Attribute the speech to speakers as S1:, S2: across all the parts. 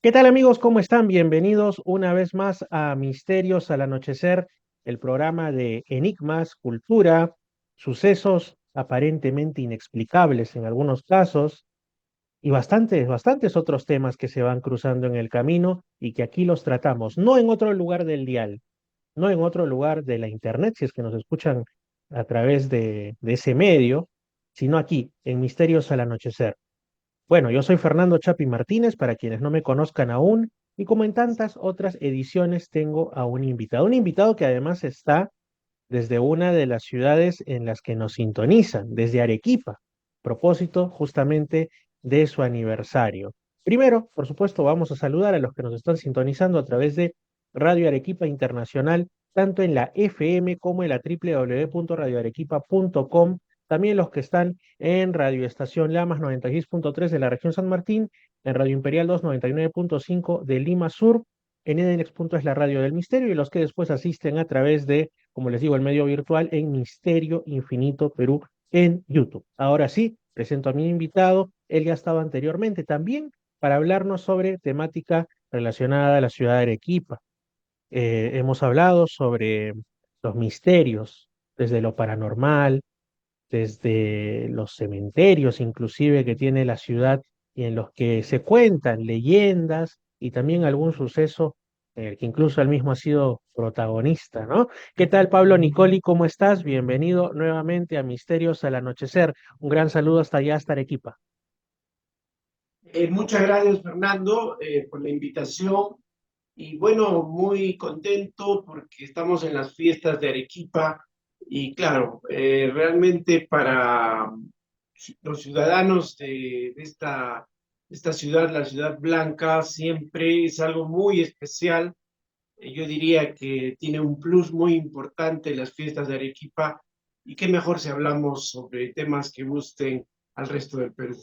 S1: ¿Qué tal amigos? ¿Cómo están? Bienvenidos una vez más a Misterios al Anochecer, el programa de enigmas, cultura, sucesos aparentemente inexplicables en algunos casos y bastantes otros temas que se van cruzando en el camino y que aquí los tratamos, no en otro lugar del dial, no en otro lugar de la internet, si es que nos escuchan a través de ese medio, sino aquí, en Misterios al Anochecer. Bueno, yo soy Fernando Chapi Martínez, para quienes no me conozcan aún, y como en tantas otras ediciones tengo a un invitado que además está desde una de las ciudades en las que nos sintonizan, desde Arequipa, propósito justamente de su aniversario. Primero, por supuesto, vamos a saludar a los que nos están sintonizando a través de Radio Arequipa Internacional, tanto en la FM como en la www.radioarequipa.com, también los que están en Radio Estación Lamas 96.3 de la región San Martín, en Radio Imperial 299.5 de Lima Sur, en Edenex. Es la radio del misterio, y los que después asisten a través de, como les digo, el medio virtual en Misterio Infinito Perú en YouTube. Ahora sí, presento a mi invitado. Él ya estaba anteriormente también para hablarnos sobre temática relacionada a la ciudad de Arequipa. Hemos hablado sobre los misterios, desde lo paranormal, desde los cementerios inclusive que tiene la ciudad, y en los que se cuentan leyendas y también algún suceso en el que incluso él mismo ha sido protagonista, ¿no? ¿Qué tal, Pablo Nicoli? ¿Cómo estás? Bienvenido nuevamente a Misterios al Anochecer. Un gran saludo hasta allá, hasta Arequipa.
S2: Muchas gracias, Fernando, por la invitación. Y bueno, muy contento porque estamos en las fiestas de Arequipa y claro, realmente para los ciudadanos de esta ciudad, la Ciudad Blanca, siempre es algo muy especial. Yo diría que tiene un plus muy importante las fiestas de Arequipa y qué mejor si hablamos sobre temas que gusten al resto del Perú.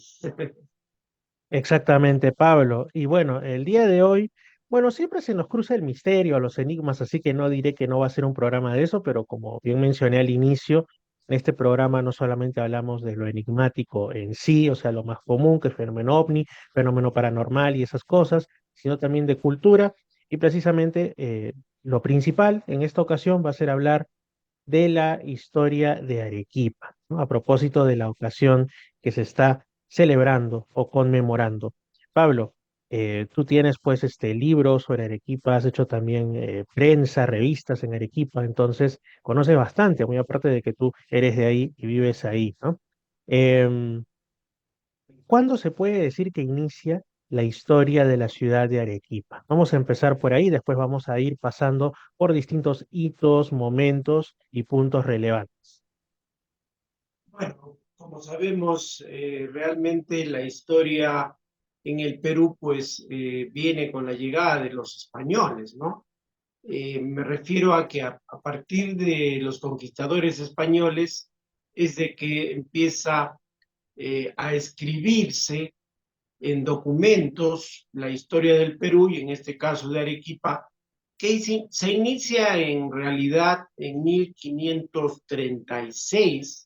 S1: Exactamente, Pablo. Y bueno, el día de hoy, bueno, siempre se nos cruza el misterio, los enigmas, así que no diré que no va a ser un programa de eso, pero como bien mencioné al inicio, en este programa no solamente hablamos de lo enigmático en sí, o sea, lo más común, que es fenómeno ovni, fenómeno paranormal y esas cosas, sino también de cultura. Y precisamente lo principal en esta ocasión va a ser hablar de la historia de Arequipa, ¿no? A propósito de la ocasión que se está celebrando o conmemorando. Pablo, tú tienes pues este libro sobre Arequipa, has hecho también prensa, revistas en Arequipa, entonces conoces bastante, muy aparte de que tú eres de ahí y vives ahí, ¿no? Em, ¿Cuándo se puede decir que inicia la historia de la ciudad de Arequipa? Vamos a empezar por ahí, después vamos a ir pasando por distintos hitos, momentos y puntos relevantes.
S2: Bueno, como sabemos, realmente la historia en el Perú pues viene con la llegada de los españoles, ¿no? Me refiero a que a partir de los conquistadores españoles es de que empieza a escribirse en documentos la historia del Perú y en este caso de Arequipa, que se inicia en realidad en 1536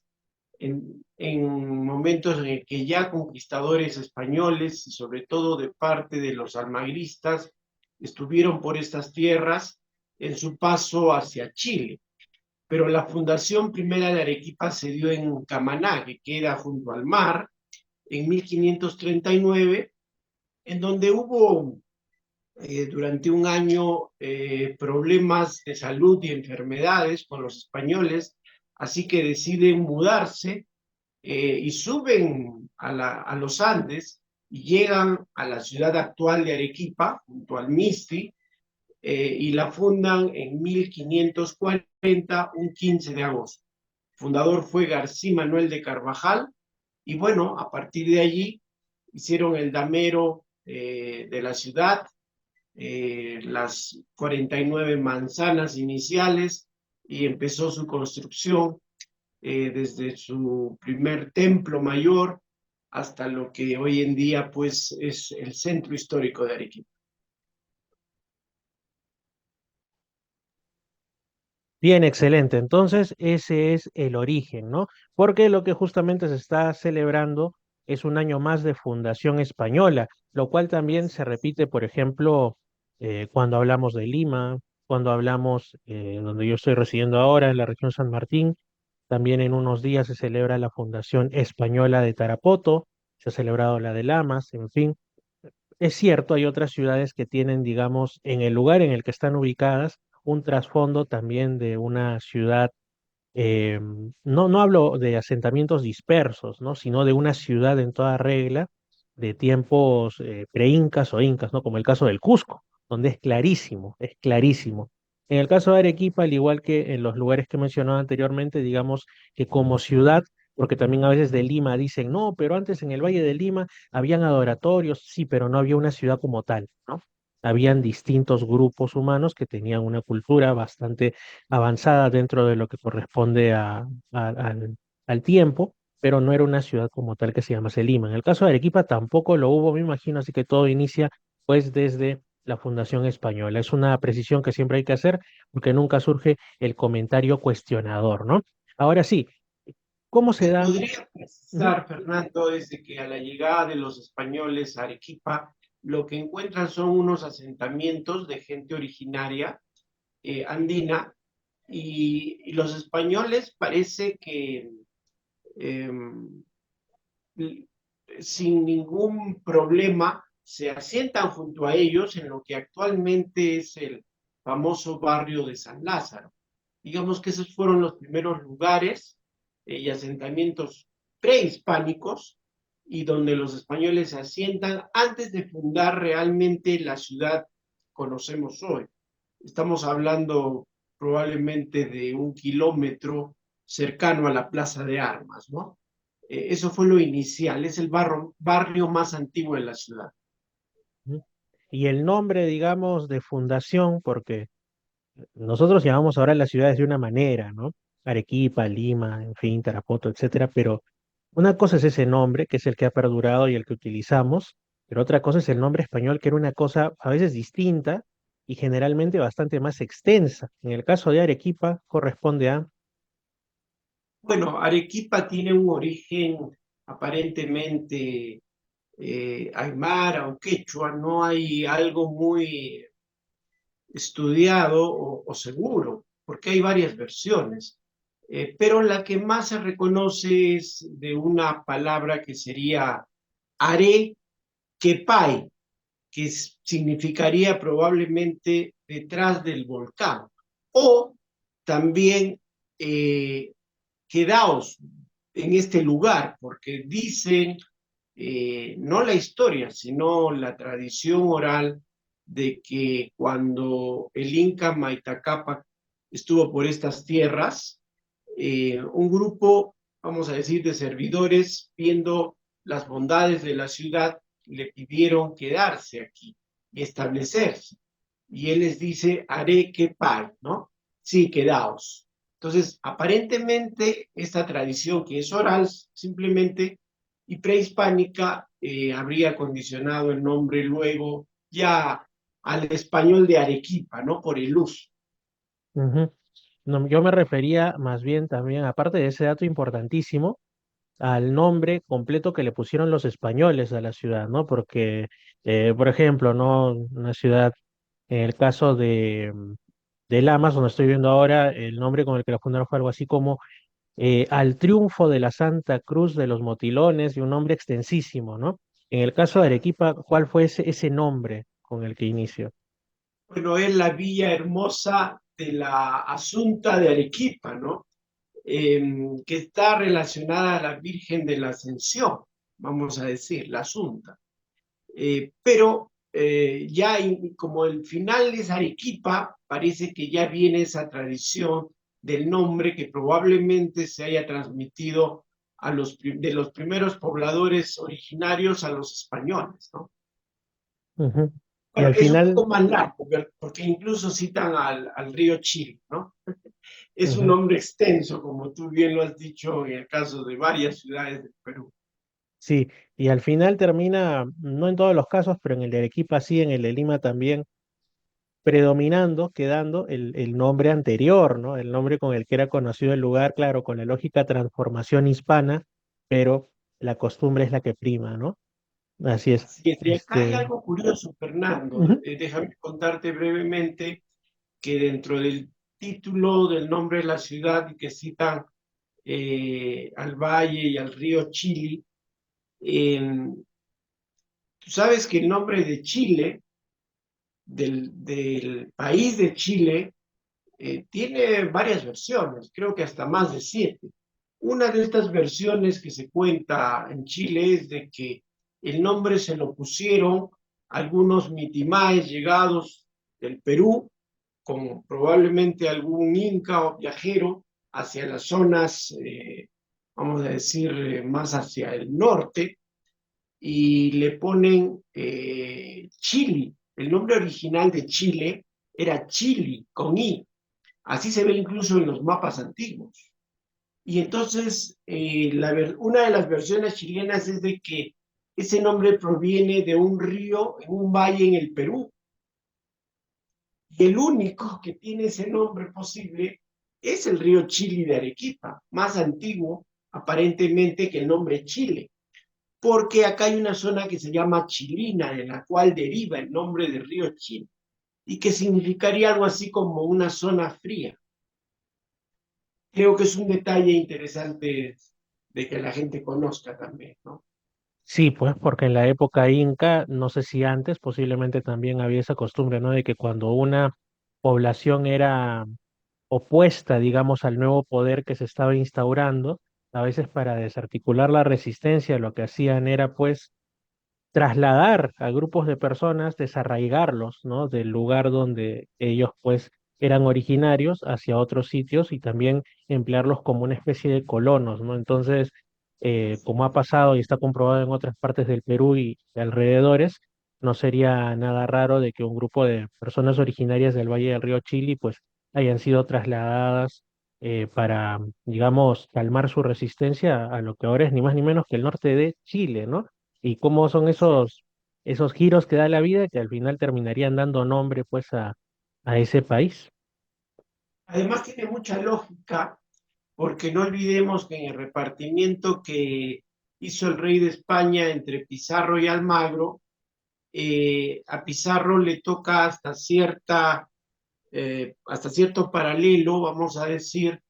S2: en momentos en el que ya conquistadores españoles y sobre todo de parte de los almagristas estuvieron por estas tierras en su paso hacia Chile. Pero la fundación primera de Arequipa se dio en Camaná, que queda junto al mar, en 1539, en donde hubo durante un año problemas de salud y enfermedades con los españoles, así que deciden mudarse y suben a los Andes y llegan a la ciudad actual de Arequipa, junto al Misti, y la fundan en 1540, un 15 de agosto. El fundador fue García Manuel de Carvajal, y bueno, a partir de allí hicieron el damero de la ciudad, las 49 manzanas iniciales, y empezó su construcción desde su primer templo mayor hasta lo que hoy en día pues es el centro histórico de Arequipa.
S1: Bien, excelente. Entonces, ese es el origen, ¿no? Porque lo que justamente se está celebrando es un año más de fundación española, lo cual también se repite, por ejemplo, cuando hablamos de Lima, cuando hablamos, donde yo estoy residiendo ahora, en la región San Martín, también en unos días se celebra la fundación española de Tarapoto, se ha celebrado la de Lamas, en fin. Es cierto, hay otras ciudades que tienen, digamos, en el lugar en el que están ubicadas, un trasfondo también de una ciudad no hablo de asentamientos dispersos, ¿no? Sino de una ciudad en toda regla de tiempos pre-incas o incas, ¿no? Como el caso del Cusco, donde es clarísimo, es clarísimo. En el caso de Arequipa, al igual que en los lugares que mencionaba anteriormente, digamos que como ciudad, porque también a veces de Lima dicen, no, pero antes en el Valle de Lima habían adoratorios, sí, pero no había una ciudad como tal, ¿no? Habían distintos grupos humanos que tenían una cultura bastante avanzada dentro de lo que corresponde al tiempo, pero no era una ciudad como tal que se llamase Lima. En el caso de Arequipa tampoco lo hubo, me imagino, así que todo inicia pues desde la Fundación Española. Es una precisión que siempre hay que hacer porque nunca surge el comentario cuestionador, ¿no? Ahora sí, ¿cómo se
S2: Se
S1: da?
S2: podría
S1: Ujú,
S2: precisar, Fernando, desde que a la llegada de los españoles a Arequipa, lo que encuentran son unos asentamientos de gente originaria andina y los españoles parece que eh, sin ningún problema se asientan junto a ellos en lo que actualmente es el famoso barrio de San Lázaro. Digamos que esos fueron los primeros lugares y asentamientos prehispánicos y donde los españoles se asientan antes de fundar realmente la ciudad que conocemos hoy. Estamos hablando probablemente de 1 kilómetro cercano a la Plaza de Armas, ¿no? Eso fue lo inicial, es el barrio más antiguo de la ciudad.
S1: ujú. Y el nombre, digamos, de fundación, porque nosotros llamamos ahora las ciudades de una manera, ¿no? Arequipa, Lima, en fin, Tarapoto, etcétera, pero una cosa es ese nombre, que es el que ha perdurado y el que utilizamos, pero otra cosa es el nombre español, que era una cosa a veces distinta y generalmente bastante más extensa. En el caso de Arequipa, corresponde a...
S2: Bueno, Arequipa tiene un origen aparentemente aymara o quechua, no hay algo muy estudiado o seguro, porque hay varias versiones. Pero la que más se reconoce es de una palabra que sería Arequipai, que significaría probablemente detrás del volcán. O también quedaos en este lugar, porque dicen, no la historia, sino la tradición oral de que cuando el Inca Maitacapa estuvo por estas tierras, un grupo, vamos a decir, de servidores, viendo las bondades de la ciudad, le pidieron quedarse aquí y establecerse. Y él les dice, haré que par, ¿no? Sí, quedaos. Entonces, aparentemente, esta tradición que es oral, simplemente, y prehispánica, habría condicionado el nombre luego ya al español de Arequipa, ¿no? Por el uso.
S1: Ujú. No, yo me refería más bien también, aparte de ese dato importantísimo, al nombre completo que le pusieron los españoles a la ciudad, ¿no? Porque, por ejemplo, ¿no? Una ciudad, en el caso de Lamas, donde estoy viendo ahora, el nombre con el que la fundaron fue algo así como Al Triunfo de la Santa Cruz de los Motilones, y un nombre extensísimo, ¿no? En el caso de Arequipa, ¿cuál fue ese nombre con el que inició?
S2: Bueno, es la villa hermosa de la Asunta de Arequipa, ¿no? Que está relacionada a la Virgen de la Ascensión, vamos a decir, la Asunta. Pero ya como el final es Arequipa, parece que ya viene esa tradición del nombre que probablemente se haya transmitido de los primeros pobladores originarios a los españoles, ¿no?
S1: Ujú. Y
S2: Bueno,
S1: al
S2: es un
S1: final,
S2: poco más largo, porque incluso citan al río Chile, ¿no? Es un
S1: ujú,
S2: nombre extenso, como tú bien lo has dicho en el caso de varias ciudades del Perú.
S1: sí, y al final termina, no en todos los casos, pero en el de Arequipa sí, en el de Lima también predominando, quedando el nombre anterior, ¿no? El nombre con el que era conocido el lugar, claro, con la lógica transformación hispana, pero la costumbre es la que prima, ¿no? Así es.
S2: Así es. Y acá hay algo curioso, Fernando.
S1: Ujú.
S2: Déjame contarte brevemente que dentro del título del nombre de la ciudad y que citan al valle y al río Chili, eh, tú sabes que el nombre de Chile, del país de Chile, tiene varias versiones, creo que hasta más de 7. Una de estas versiones que se cuenta en Chile es de que el nombre se lo pusieron algunos mitimaes llegados del Perú, con probablemente algún inca o viajero hacia las zonas, vamos a decir, más hacia el norte, y le ponen Chili. El nombre original de Chile era Chili, con I. Así se ve incluso en los mapas antiguos. Y entonces, una de las versiones chilenas es de que ese nombre proviene de un río en un valle en el Perú. Y el único que tiene ese nombre posible es el río Chili de Arequipa, más antiguo aparentemente que el nombre Chile, porque acá hay una zona que se llama Chilina, de la cual deriva el nombre del río Chile, y que significaría algo así como una zona fría. Creo que es un detalle interesante de que la gente conozca también, ¿no?
S1: Sí, pues porque en la época inca, no sé si antes, posiblemente también había esa costumbre, ¿no? De que cuando una población era opuesta, digamos, al nuevo poder que se estaba instaurando, a veces para desarticular la resistencia, lo que hacían era pues trasladar a grupos de personas, desarraigarlos, ¿no? Del lugar donde ellos pues eran originarios hacia otros sitios y también emplearlos como una especie de colonos, ¿no? Entonces, como ha pasado y está comprobado en otras partes del Perú y alrededores, no sería nada raro de que un grupo de personas originarias del Valle del Río Chili pues hayan sido trasladadas para, digamos, calmar su resistencia a lo que ahora es ni más ni menos que el norte de Chile, ¿no? Y cómo son
S2: Sí.
S1: esos giros que da la vida que al final terminarían dando nombre pues a ese país.
S2: Además tiene mucha lógica, porque no olvidemos que en el repartimiento que hizo el rey de España entre Pizarro y Almagro, a Pizarro le toca hasta cierto paralelo, vamos a decir,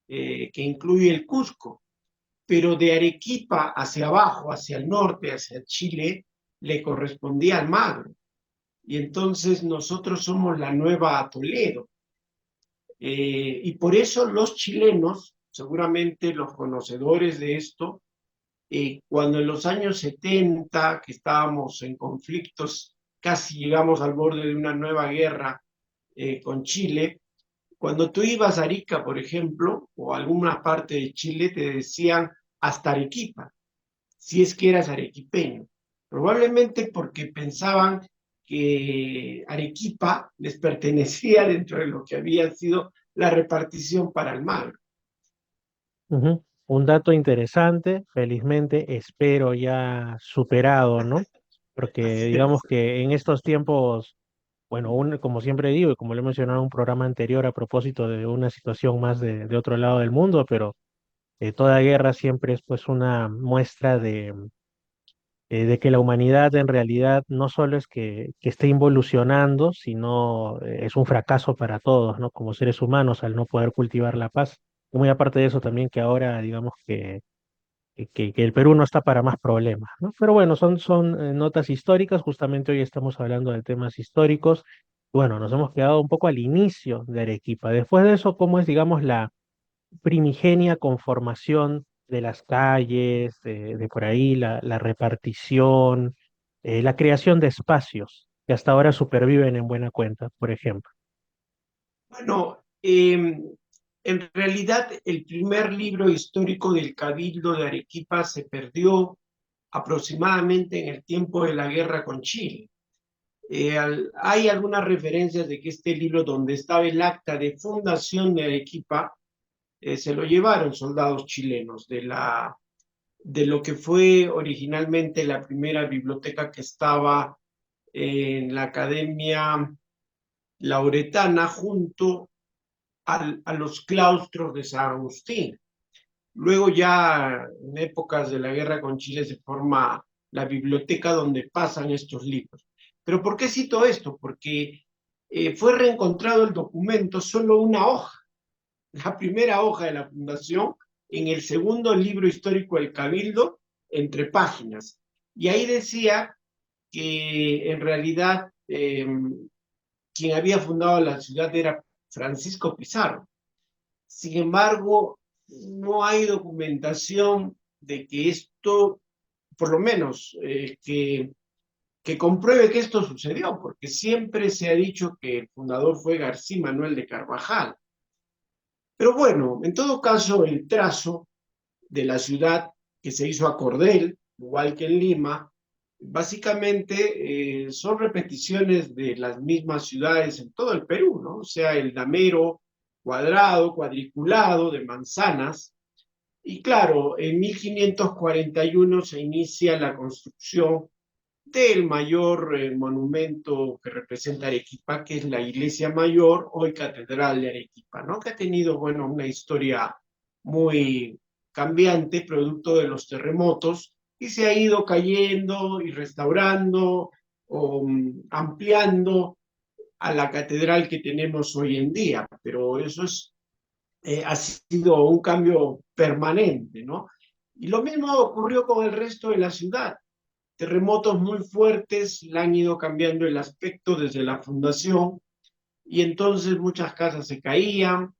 S2: que incluye el Cusco, pero de Arequipa hacia abajo, hacia el norte, hacia Chile, le correspondía a Almagro. Y entonces nosotros somos la nueva Toledo. Y por eso los chilenos, seguramente los conocedores de esto, cuando en los años 70, que estábamos en conflictos, casi llegamos al borde de una nueva guerra con Chile, cuando tú ibas a Arica, por ejemplo, o a alguna parte de Chile, te decían hasta Arequipa, si es que eras arequipeño. Probablemente porque pensaban que Arequipa les pertenecía dentro de lo que había sido la repartición para el mar.
S1: Ujú. Un dato interesante, felizmente espero ya superado, ¿no? Porque
S2: Así
S1: digamos
S2: es.
S1: que en estos tiempos, bueno, como siempre digo y como lo he mencionado en un programa anterior a propósito de una situación más de otro lado del mundo, pero toda guerra siempre es pues una muestra de que la humanidad en realidad no solo es que esté involucionando, sino es un fracaso para todos, ¿no? Como seres humanos al no poder cultivar la paz. Y muy aparte de eso también que ahora, digamos que el Perú no está para más problemas, ¿no? Pero bueno, son notas históricas, justamente hoy estamos hablando de temas históricos. Bueno, nos hemos quedado un poco al inicio de Arequipa. Después de eso, ¿cómo es, digamos, la primigenia conformación de las calles, de por ahí, la repartición, la creación de espacios que hasta ahora superviven en buena cuenta, por ejemplo?
S2: Bueno, en realidad el primer libro histórico del Cabildo de Arequipa se perdió aproximadamente en el tiempo de la guerra con Chile. Hay algunas referencias de que este libro, donde estaba el acta de fundación de Arequipa, se lo llevaron soldados chilenos de lo que fue originalmente la primera biblioteca que estaba en la Academia Lauretana junto a los claustros de San Agustín. Luego ya en épocas de la guerra con Chile se forma la biblioteca donde pasan estos libros. Pero ¿por qué cito esto? Porque fue reencontrado el documento, solo una hoja, la primera hoja de la fundación, en el segundo libro histórico del Cabildo, entre páginas. Y ahí decía que en realidad quien había fundado la ciudad era Francisco Pizarro. Sin embargo, no hay documentación de que esto, por lo menos, que compruebe que esto sucedió, porque siempre se ha dicho que el fundador fue García Manuel de Carvajal. Pero bueno, en todo caso, el trazo de la ciudad que se hizo a cordel, igual que en Lima, básicamente son repeticiones de las mismas ciudades en todo el Perú, ¿no? O sea, el damero cuadrado, cuadriculado de manzanas. Y claro, en 1541 se inicia la construcción del mayor monumento que representa Arequipa, que es la Iglesia Mayor, hoy Catedral de Arequipa, ¿no? Que ha tenido, bueno, una historia muy cambiante, producto de los terremotos, y se ha ido cayendo y restaurando o ampliando a la catedral que tenemos hoy en día, pero eso ha sido un cambio permanente, ¿no? Y lo mismo ocurrió con el resto de la ciudad. Terremotos muy fuertes le han ido cambiando el aspecto desde la fundación y entonces muchas casas se caían,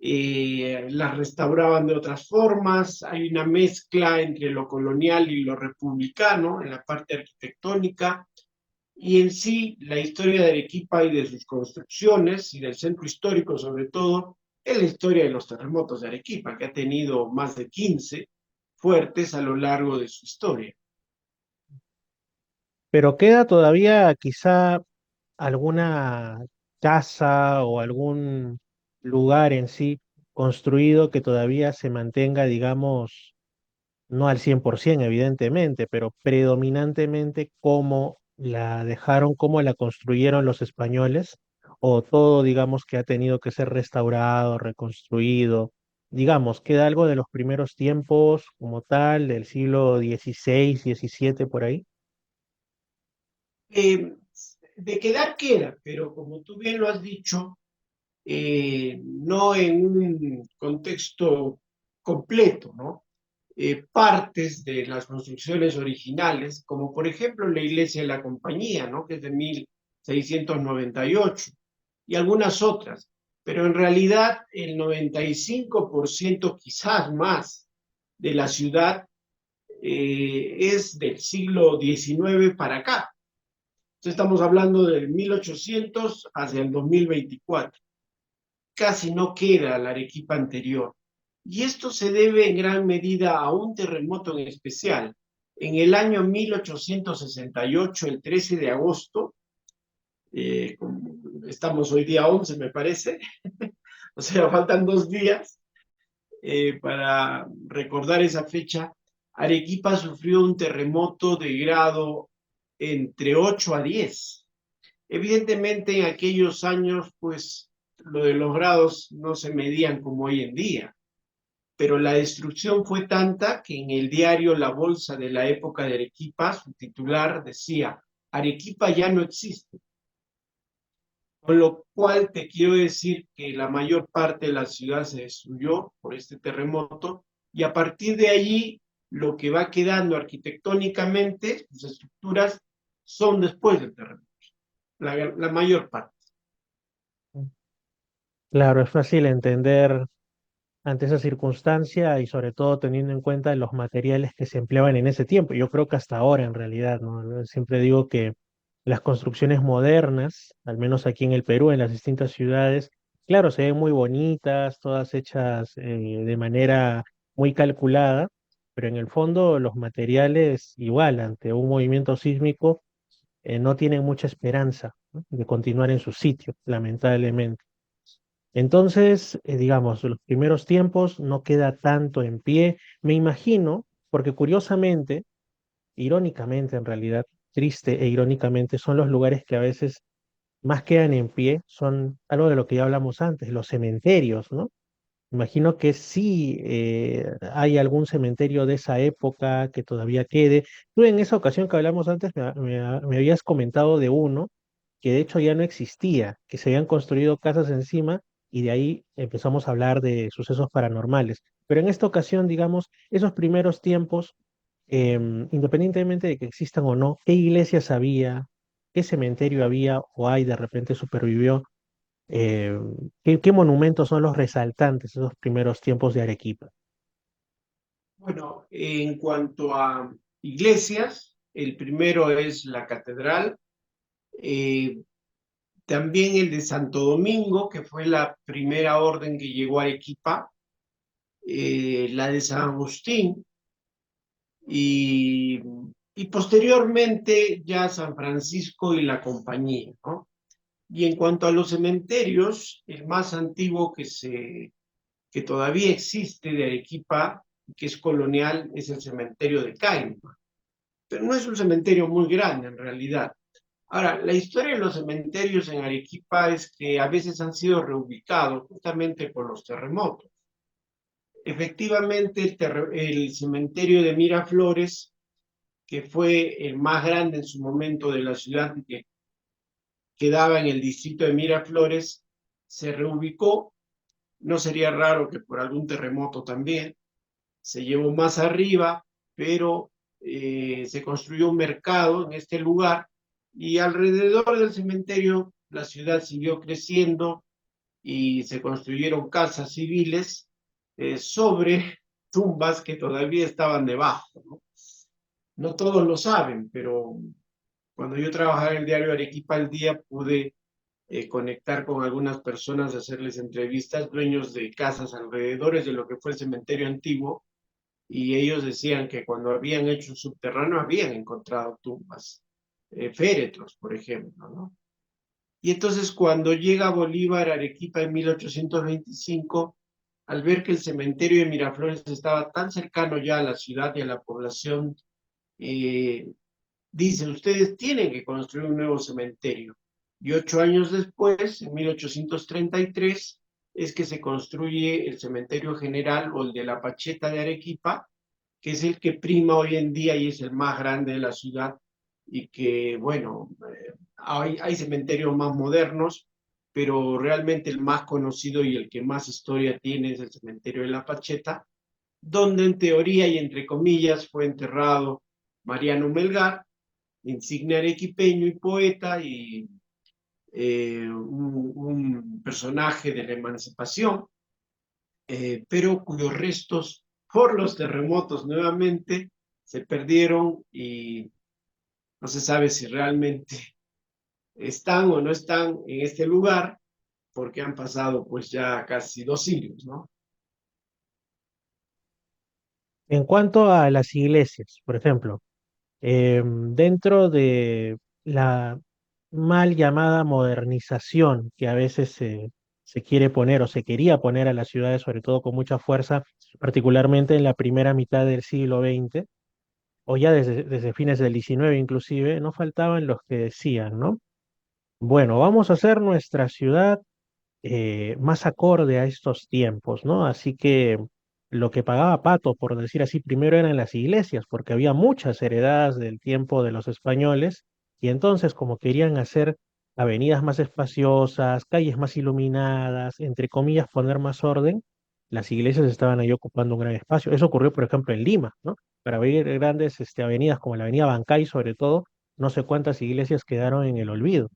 S2: las restauraban de otras formas, hay una mezcla entre lo colonial y lo republicano en la parte arquitectónica y en sí la historia de Arequipa y de sus construcciones y del centro histórico sobre todo es la historia de los terremotos de Arequipa, que ha tenido más de 15 fuertes a lo largo de su historia.
S1: Pero queda todavía quizá alguna casa o algún lugar en sí construido que todavía se mantenga, digamos, no al 100% evidentemente, pero predominantemente como la dejaron, como la construyeron los españoles, o todo, digamos, que ha tenido que ser restaurado, reconstruido. Digamos, queda algo de los primeros tiempos como tal, del siglo XVI, XVII, por ahí.
S2: Eh, de quedar queda, pero como tú bien lo has dicho, no en un contexto completo, ¿no? Partes de las construcciones originales, como por ejemplo la iglesia de la Compañía, ¿no? Que es de 1698, y algunas otras, pero en realidad el 95%, quizás más, de la ciudad es del siglo XIX para acá. Entonces estamos hablando del 1800 hacia el 2024. Casi no queda la Arequipa anterior. Y esto se debe en gran medida a un terremoto en especial. En el año 1868, el 13 de agosto, eh, estamos hoy día 11, me parece, o sea, faltan 2 días para recordar esa fecha, Arequipa sufrió un terremoto de grado entre 8 a 10. Evidentemente en aquellos años, pues lo de los grados no se medían como hoy en día, pero la destrucción fue tanta que en el diario La Bolsa de la época de Arequipa, su titular decía, Arequipa ya no existe, con lo cual te quiero decir que la mayor parte de la ciudad se destruyó por este terremoto y a partir de allí lo que va quedando arquitectónicamente, sus estructuras son después del terremoto, la mayor parte.
S1: Claro, es fácil entender ante esa circunstancia y sobre todo teniendo en cuenta los materiales que se empleaban en ese tiempo. Yo creo que hasta ahora en realidad, ¿no? Siempre digo que las construcciones modernas, al menos aquí en el Perú, en las distintas ciudades, claro, se ven muy bonitas, todas hechas de manera muy calculada, pero en el fondo los materiales igual ante un movimiento sísmico no tienen mucha esperanza, ¿no?, de continuar en su sitio, lamentablemente. Entonces, digamos, los primeros tiempos no queda tanto en pie, me imagino, porque curiosamente, irónicamente en realidad, triste e irónicamente, son los lugares que a veces más quedan en pie, son algo de lo que ya hablamos antes, los cementerios, ¿no? Imagino que sí hay algún cementerio de esa época que todavía quede. Tú en esa ocasión que hablamos antes me habías comentado de uno que de hecho ya no existía, que se habían construido casas encima y de ahí empezamos a hablar de sucesos paranormales. Pero en esta ocasión, digamos, esos primeros tiempos, independientemente de que existan o no, ¿qué iglesias había? ¿Qué cementerio había o hay de repente supervivió? Eh, ¿qué monumentos son los resaltantes de esos primeros tiempos de Arequipa?
S2: Bueno, en cuanto a iglesias, el primero es la catedral, eh, también el de Santo Domingo, que fue la primera orden que llegó a Arequipa, la de San Agustín y, y posteriormente ya San Francisco y la Compañía, ¿no? Y en cuanto a los cementerios, el más antiguo que todavía existe de Arequipa, que es colonial, es el cementerio de Caima. Pero no es un cementerio muy grande en realidad. Ahora, la historia de los cementerios en Arequipa es que a veces han sido reubicados justamente por los terremotos. Efectivamente, el cementerio de Miraflores, que fue el más grande en su momento de la ciudad, que quedaba en el distrito de Miraflores, se reubicó. No sería raro que por algún terremoto también se llevó más arriba, pero se construyó un mercado en este lugar y alrededor del cementerio la ciudad siguió creciendo y se construyeron casas civiles sobre tumbas que todavía estaban debajo, ¿no? No todos lo saben, pero cuando yo trabajaba en el diario Arequipa al Día pude conectar con algunas personas, hacerles entrevistas, dueños de casas alrededores de lo que fue el cementerio antiguo, y ellos decían que cuando habían hecho un subterráneo habían encontrado tumbas, féretros, por ejemplo, ¿no? Y entonces cuando llega Bolívar a Arequipa en 1825, al ver que el cementerio de Miraflores estaba tan cercano ya a la ciudad y a la población, eh, dice, ustedes tienen que construir un nuevo cementerio. Y 8 años después, en 1833, es que se construye el cementerio general o el de la Pacheta de Arequipa, que es el que prima hoy en día y es el más grande de la ciudad y que, bueno, hay cementerios más modernos, pero realmente el más conocido y el que más historia tiene es el cementerio de la Pacheta, donde en teoría y entre comillas fue enterrado Mariano Melgar, insigne arequipeño y poeta y un personaje de la emancipación, pero cuyos restos por los terremotos nuevamente se perdieron y no se sabe si realmente están o no están en este lugar porque han pasado pues ya casi 2 siglos, ¿no?
S1: En cuanto a las iglesias, por ejemplo, dentro de la mal llamada modernización que a veces se quiere poner o se quería poner a las ciudades, sobre todo con mucha fuerza, particularmente en la primera mitad del siglo XX, o ya desde fines del XIX inclusive, no faltaban los que decían, ¿no? Bueno, vamos a hacer nuestra ciudad más acorde a estos tiempos, ¿no? Así que lo que pagaba pato, por decir así, primero eran las iglesias, porque había muchas heredadas del tiempo de los españoles, y entonces como querían hacer avenidas más espaciosas, calles más iluminadas, entre comillas, poner más orden, las iglesias estaban ahí ocupando un gran espacio. Eso ocurrió, por ejemplo, en Lima, ¿no? Para ver grandes avenidas como la avenida Bancay, sobre todo, no sé cuántas iglesias quedaron en el olvido.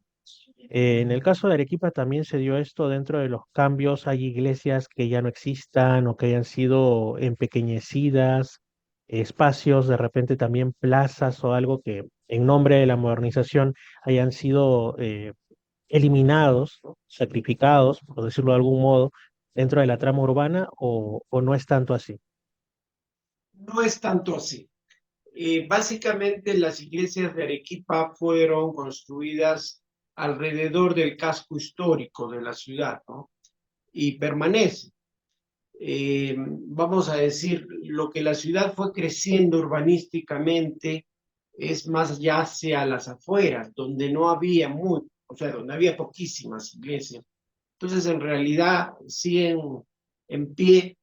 S1: En el caso de Arequipa también se dio esto dentro de los cambios. Hay iglesias que ya no existan o que hayan sido empequeñecidas, espacios, de repente también plazas o algo que en nombre de la modernización hayan sido eliminados, ¿no? Sacrificados, por decirlo de algún modo, dentro de la trama urbana o no es tanto así.
S2: No es tanto así. Básicamente las iglesias de Arequipa fueron construidas alrededor del casco histórico de la ciudad, ¿no? Y permanecen. Vamos a decir, lo que la ciudad fue creciendo urbanísticamente es más ya hacia las afueras, donde no había o sea, donde había poquísimas iglesias. Entonces, en realidad, sí, en en pie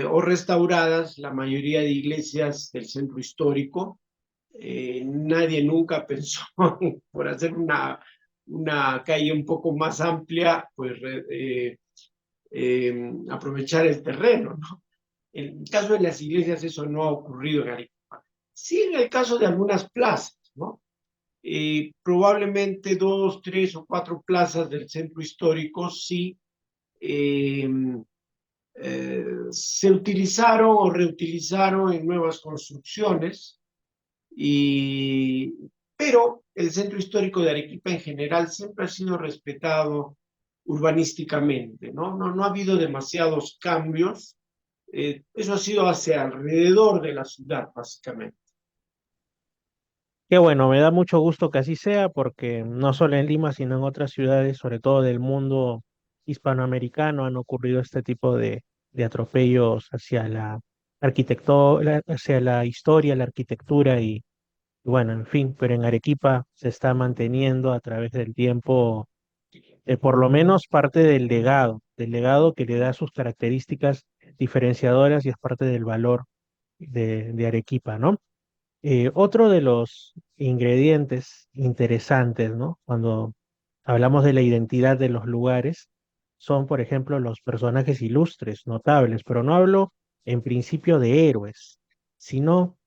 S2: o restauradas la mayoría de iglesias del centro histórico. Nadie nunca pensó por hacer una calle un poco más amplia, pues aprovechar el terreno, ¿no? En el caso de las iglesias eso no ha ocurrido en Arequipa. Sí en el caso de algunas plazas, ¿no? Probablemente dos, tres o cuatro plazas del centro histórico sí eh, se utilizaron o reutilizaron en nuevas construcciones, y, pero el centro histórico de Arequipa en general siempre ha sido respetado urbanísticamente, ¿no? No ha habido demasiados cambios. Eso ha sido hacia alrededor de la ciudad, básicamente.
S1: Qué bueno, me da mucho gusto que así sea, porque no solo en Lima, sino en otras ciudades, sobre todo del mundo hispanoamericano, han ocurrido este tipo de atropellos hacia la arquitectura, hacia la historia, la arquitectura y bueno, en fin, pero en Arequipa se está manteniendo a través del tiempo, por lo menos parte del legado que le da sus características diferenciadoras y es parte del valor de Arequipa, ¿no? Otro de los ingredientes interesantes, ¿no? Cuando hablamos de la identidad de los lugares, son, por ejemplo, los personajes ilustres, notables, pero no hablo en principio de héroes, sino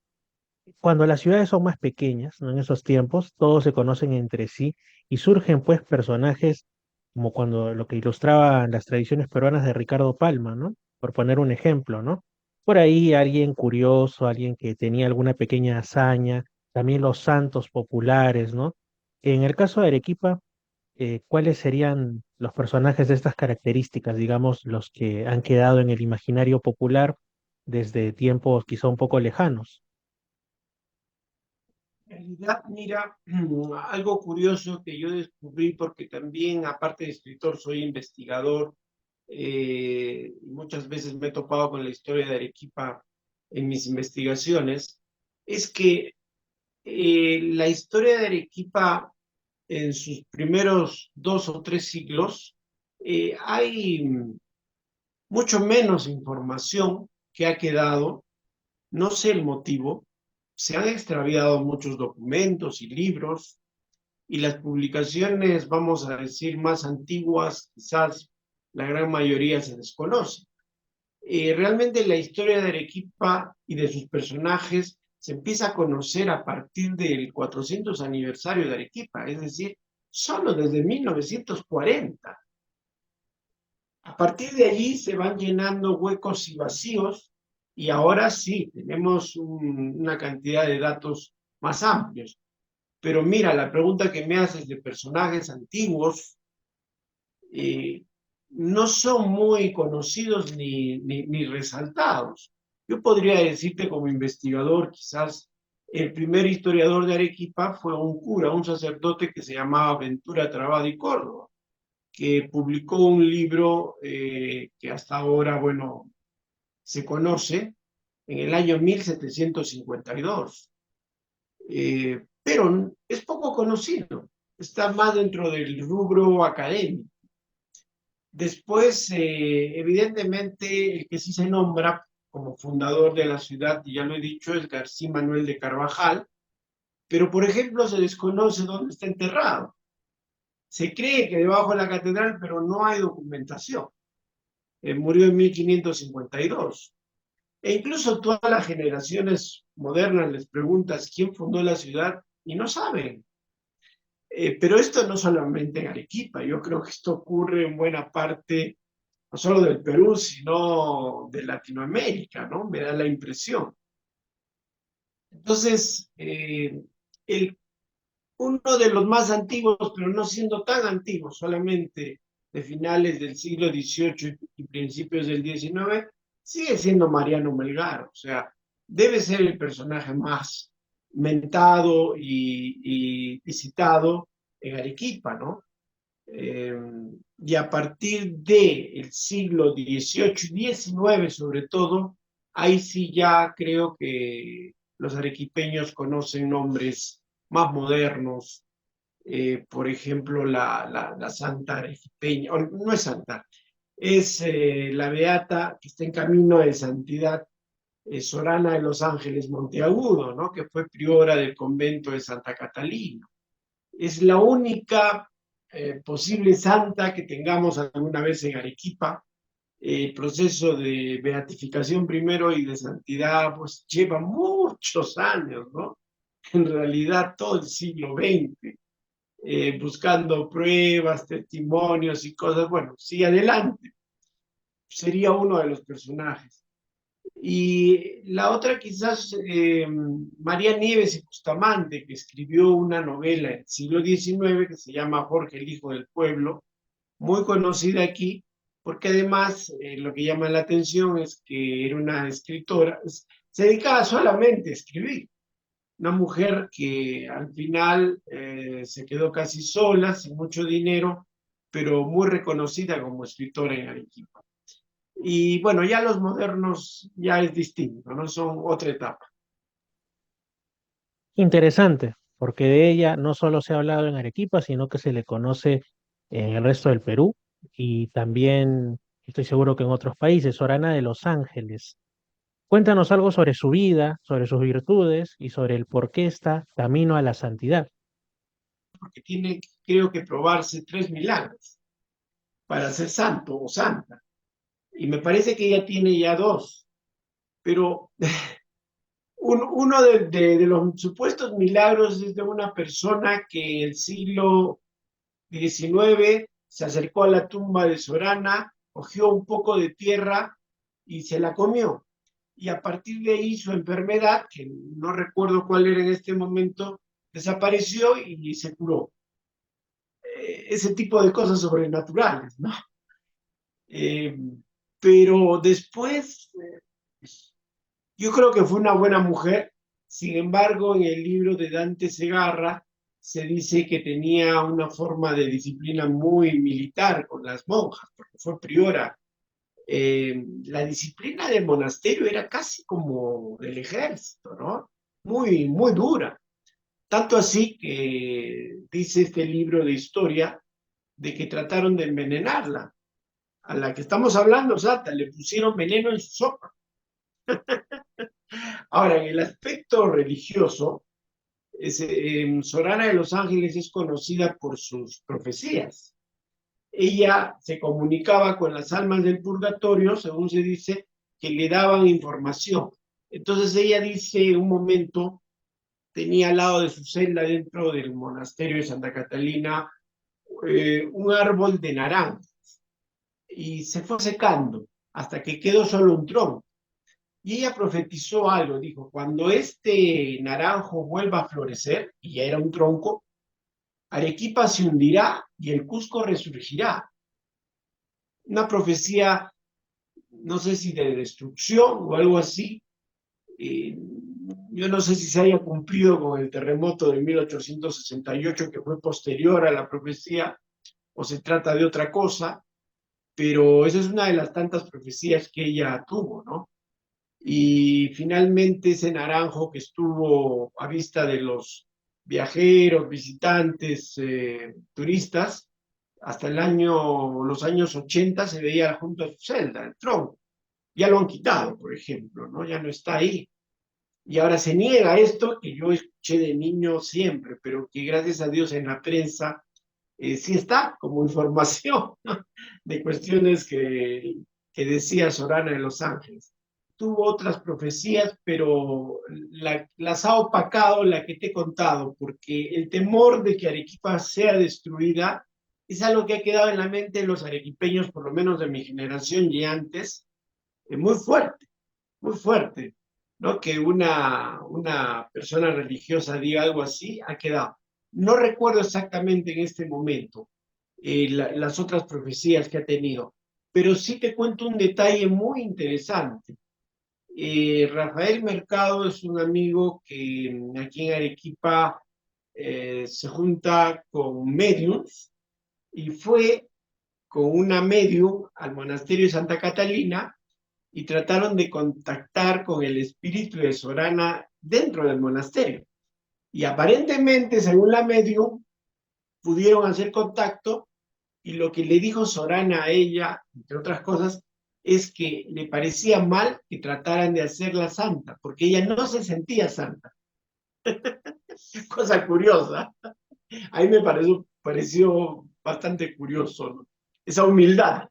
S1: cuando las ciudades son más pequeñas, ¿no? En esos tiempos, todos se conocen entre sí y surgen pues personajes como cuando lo que ilustraban las tradiciones peruanas de Ricardo Palma, ¿no? Por poner un ejemplo, ¿no? Por ahí alguien curioso, alguien que tenía alguna pequeña hazaña, también los santos populares, ¿no? En el caso de Arequipa, ¿cuáles serían los personajes de estas características, digamos, los que han quedado en el imaginario popular desde tiempos quizá un poco lejanos?
S2: En realidad, mira, algo curioso que yo descubrí, porque también, aparte de escritor, soy investigador, y muchas veces me he topado con la historia de Arequipa en mis investigaciones, es que la historia de Arequipa en sus primeros dos o tres siglos, hay mucho menos información que ha quedado. No sé el motivo. Se han extraviado muchos documentos y libros, y las publicaciones, vamos a decir, más antiguas, quizás la gran mayoría se desconoce. Realmente la historia de Arequipa y de sus personajes se empieza a conocer a partir del 400 aniversario de Arequipa, es decir, solo desde 1940. A partir de allí se van llenando huecos y vacíos, y ahora sí tenemos una cantidad de datos más amplios. Pero mira, la pregunta que me haces de personajes antiguos, eh, no son muy conocidos ni resaltados. Yo podría decirte como investigador, quizás el primer historiador de Arequipa fue un cura, un sacerdote que se llamaba Ventura Trabado y Córdoba, que publicó un libro que hasta ahora, bueno, se conoce en el año 1752. Pero es poco conocido, está más dentro del rubro académico. Después, evidentemente, el que sí se nombra como fundador de la ciudad, y ya lo he dicho, es García Manuel de Carvajal, pero por ejemplo se desconoce dónde está enterrado. Se cree que debajo de la catedral, pero no hay documentación. Murió en 1552. E incluso todas las generaciones modernas les preguntas quién fundó la ciudad y no saben. Pero esto no solamente en Arequipa, yo creo que esto ocurre en buena parte no solo del Perú, sino de Latinoamérica, ¿no? Me da la impresión. Entonces, uno de los más antiguos, pero no siendo tan antiguo, solamente de finales del siglo XVIII y principios del XIX, sigue siendo Mariano Melgar. O sea, debe ser el personaje más mentado y citado en Arequipa, ¿no? Eh, y a partir del siglo XVIII y XIX, sobre todo, ahí sí ya creo que los arequipeños conocen nombres más modernos. Por ejemplo, la Santa Arequipeña, no es Santa, es la beata que está en camino de santidad, Sorana de los Ángeles Monteagudo, ¿no? Que fue priora del convento de Santa Catalina. Es la única posible santa que tengamos alguna vez en Arequipa. El proceso de beatificación primero y de santidad pues lleva muchos años, ¿no? En realidad todo el siglo XX, buscando pruebas, testimonios y cosas. Bueno, sí, adelante, sería uno de los personajes. Y la otra quizás María Nieves y Bustamante, que escribió una novela en el siglo XIX que se llama Jorge el Hijo del Pueblo, muy conocida aquí, porque además lo que llama la atención es que era una escritora, se dedicaba solamente a escribir, una mujer que al final se quedó casi sola, sin mucho dinero, pero muy reconocida como escritora en Arequipa. Y bueno, ya los modernos ya es distinto, ¿no? Son otra etapa.
S1: Interesante, porque de ella no solo se ha hablado en Arequipa, sino que se le conoce en el resto del Perú y también estoy seguro que en otros países. Sorana de los Ángeles. Cuéntanos algo sobre su vida, sobre sus virtudes y sobre el por qué está camino a la santidad.
S2: Porque tiene, creo que, probarse 3 milagros para ser santo o santa. Y me parece que ella tiene ya dos, pero uno de los supuestos milagros es de una persona que en el siglo XIX se acercó a la tumba de Sorana, cogió un poco de tierra y se la comió. Y a partir de ahí su enfermedad, que no recuerdo cuál era en este momento, desapareció y se curó. Ese tipo de cosas sobrenaturales, ¿no? Eh, pero después, yo creo que fue una buena mujer. Sin embargo, en el libro de Dante Segarra se dice que tenía una forma de disciplina muy militar con las monjas, porque fue priora. La disciplina del monasterio era casi como del ejército, ¿no? Muy, muy dura. Tanto así que dice este libro de historia de que trataron de envenenarla. A la que estamos hablando, Sata, le pusieron veneno en su sopa. Ahora, en el aspecto religioso, Sorana de los Ángeles es conocida por sus profecías. Ella se comunicaba con las almas del purgatorio, según se dice, que le daban información. Entonces ella dice, un momento, tenía al lado de su celda dentro del monasterio de Santa Catalina un árbol de naranja y se fue secando hasta que quedó solo un tronco. Y ella profetizó algo, dijo, cuando este naranjo vuelva a florecer, y ya era un tronco, Arequipa se hundirá y el Cusco resurgirá. Una profecía, no sé si de destrucción o algo así. Eh, yo no sé si se haya cumplido con el terremoto de 1868, que fue posterior a la profecía, o se trata de otra cosa, pero esa es una de las tantas profecías que ella tuvo, ¿no? Y finalmente ese naranjo que estuvo a vista de los viajeros, visitantes, turistas, hasta los años 80 se veía junto a su celda, el tronco. Ya lo han quitado, por ejemplo, ¿no? Ya no está ahí. Y ahora se niega esto que yo escuché de niño siempre, pero que gracias a Dios en la prensa sí está como información de cuestiones que decía Sorana de los Ángeles. Tuvo otras profecías, pero las ha opacado la que te he contado, porque el temor de que Arequipa sea destruida es algo que ha quedado en la mente de los arequipeños, por lo menos de mi generación y antes, muy fuerte, ¿no? Que una persona religiosa diga algo así, ha quedado. No recuerdo exactamente en este momento las otras profecías que ha tenido, pero sí te cuento un detalle muy interesante. Rafael Mercado es un amigo que aquí en Arequipa se junta con mediums y fue con una medium al monasterio de Santa Catalina y trataron de contactar con el espíritu de Sorana dentro del monasterio. Y aparentemente, según la medium, pudieron hacer contacto y lo que le dijo Sorana a ella, entre otras cosas, es que le parecía mal que trataran de hacerla santa, porque ella no se sentía santa. Cosa curiosa. A mí me pareció bastante curioso, ¿no? Esa humildad,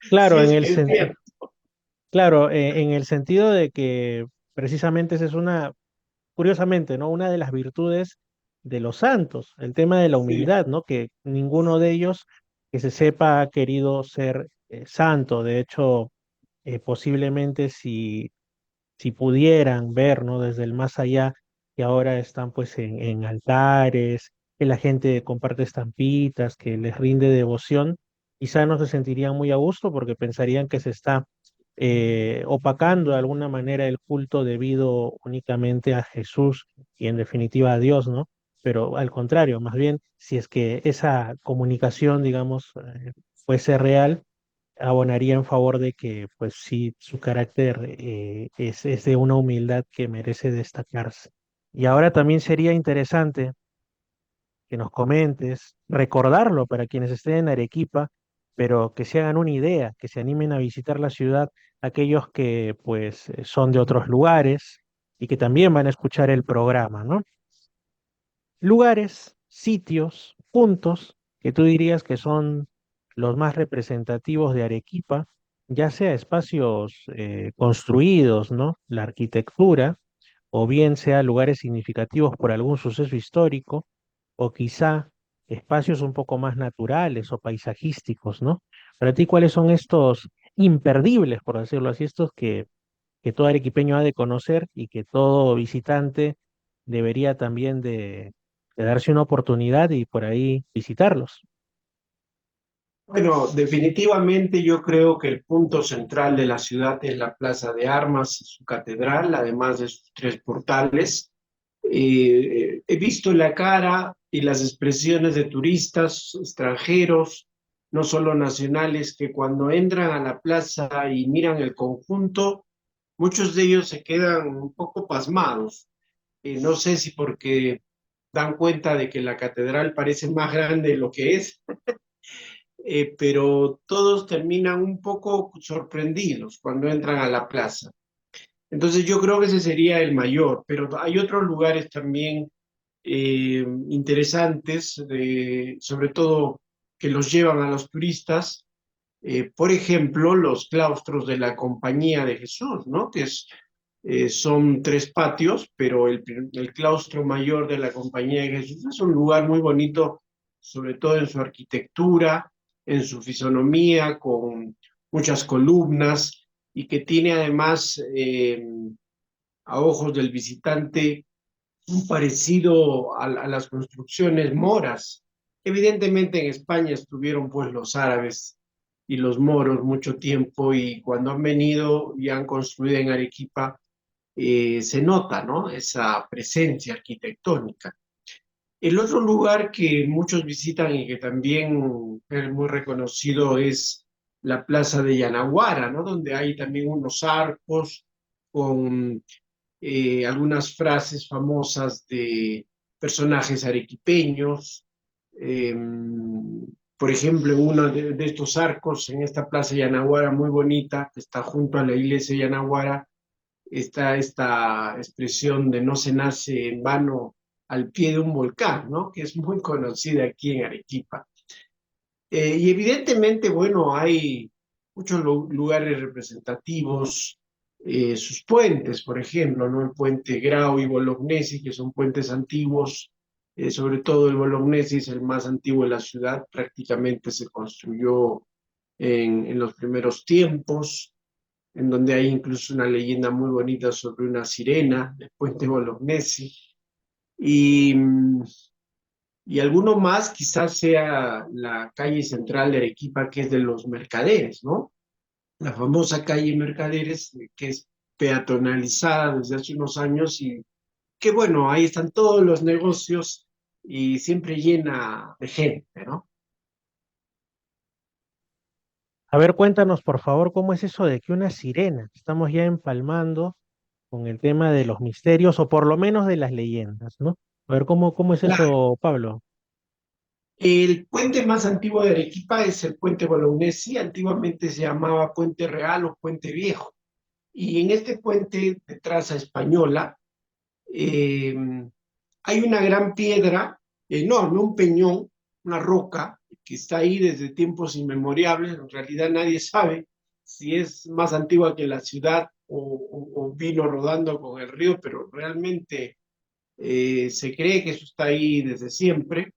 S2: si
S1: Claro,
S2: es que es cierto.
S1: claro, en el sentido de que precisamente esa es una, curiosamente, ¿no? Una de las virtudes de los santos, el tema de la
S2: Sí.
S1: humildad, ¿no? Que ninguno de ellos que se sepa ha querido ser santo. De hecho, posiblemente si pudieran ver, ¿no? Desde el más allá, que ahora están pues en altares, que la gente comparte estampitas, que les rinde devoción, quizá no se sentirían muy a gusto porque pensarían que se está opacando de alguna manera el culto debido únicamente a Jesús y en definitiva a Dios, ¿no? Pero al contrario, más bien, si es que esa comunicación, digamos, fuese real, abonaría en favor de que, pues sí, su carácter es de una humildad que merece destacarse. Y ahora también sería interesante que nos comentes, recordarlo para quienes estén en Arequipa, pero que se hagan una idea, que se animen a visitar la ciudad aquellos que, pues, son de otros lugares y que también van a escuchar el programa, ¿no? Lugares, sitios, puntos que tú dirías que son los más representativos de Arequipa, ya sea espacios construidos, ¿no? La arquitectura, o bien sea lugares significativos por algún suceso histórico, o quizá espacios un poco más naturales o paisajísticos, ¿no? Para ti, ¿cuáles son estos imperdibles, por decirlo así, estos que todo arequipeño ha de conocer y que todo visitante debería también de darse una oportunidad y por ahí visitarlos?
S2: Bueno, definitivamente yo creo que el punto central de la ciudad es la Plaza de Armas y su catedral, además de sus tres portales. He visto la cara y las expresiones de turistas extranjeros, no solo nacionales, que cuando entran a la plaza y miran el conjunto, muchos de ellos se quedan un poco pasmados. No sé si porque dan cuenta de que la catedral parece más grande de lo que es, pero todos terminan un poco sorprendidos cuando entran a la plaza. Entonces yo creo que ese sería el mayor, pero hay otros lugares también interesantes, sobre todo que los llevan a los turistas. Por ejemplo, los claustros de la Compañía de Jesús, ¿no? Son tres patios, pero el claustro mayor de la Compañía de Jesús es un lugar muy bonito, sobre todo en su arquitectura, en su fisonomía, con muchas columnas y que tiene además, a ojos del visitante, un parecido a las construcciones moras. Evidentemente en España estuvieron pues los árabes y los moros mucho tiempo y cuando han venido y han construido en Arequipa, se nota, ¿no? Esa presencia arquitectónica. El otro lugar que muchos visitan y que también es muy reconocido es la Plaza de Yanaguara, ¿no? Donde hay también unos arcos con algunas frases famosas de personajes arequipeños. Eh, por ejemplo, uno de estos arcos en esta plaza Yanaguara muy bonita, que está junto a la iglesia de Yanaguara, está esta expresión de no se nace en vano al pie de un volcán, ¿no? Que es muy conocida aquí en Arequipa. Y evidentemente, bueno, hay muchos lugares representativos, sus puentes, por ejemplo, ¿no? El puente Grau y Bolognesi, que son puentes antiguos, sobre todo el Bolognesi es el más antiguo de la ciudad, prácticamente se construyó en los primeros tiempos, en donde hay incluso una leyenda muy bonita sobre una sirena, el puente Bolognesi. Y y alguno más quizás sea la calle central de Arequipa, que es de los mercaderes, ¿no? La famosa calle Mercaderes, que es peatonalizada desde hace unos años y que bueno, ahí están todos los negocios y siempre llena de gente, ¿no?
S1: A ver, cuéntanos por favor cómo es eso de que una sirena, estamos ya empalmando con el tema de los misterios o por lo menos de las leyendas, ¿no? A ver, ¿cómo es
S2: Claro.
S1: eso, Pablo?
S2: El puente más antiguo de Arequipa es el puente Bolognesi, antiguamente se llamaba Puente Real o Puente Viejo. Y en este puente de traza española eh, hay una gran piedra enorme, un peñón, una roca, que está ahí desde tiempos inmemorables. En realidad nadie sabe si es más antigua que la ciudad o vino rodando con el río, pero realmente se cree que eso está ahí desde siempre.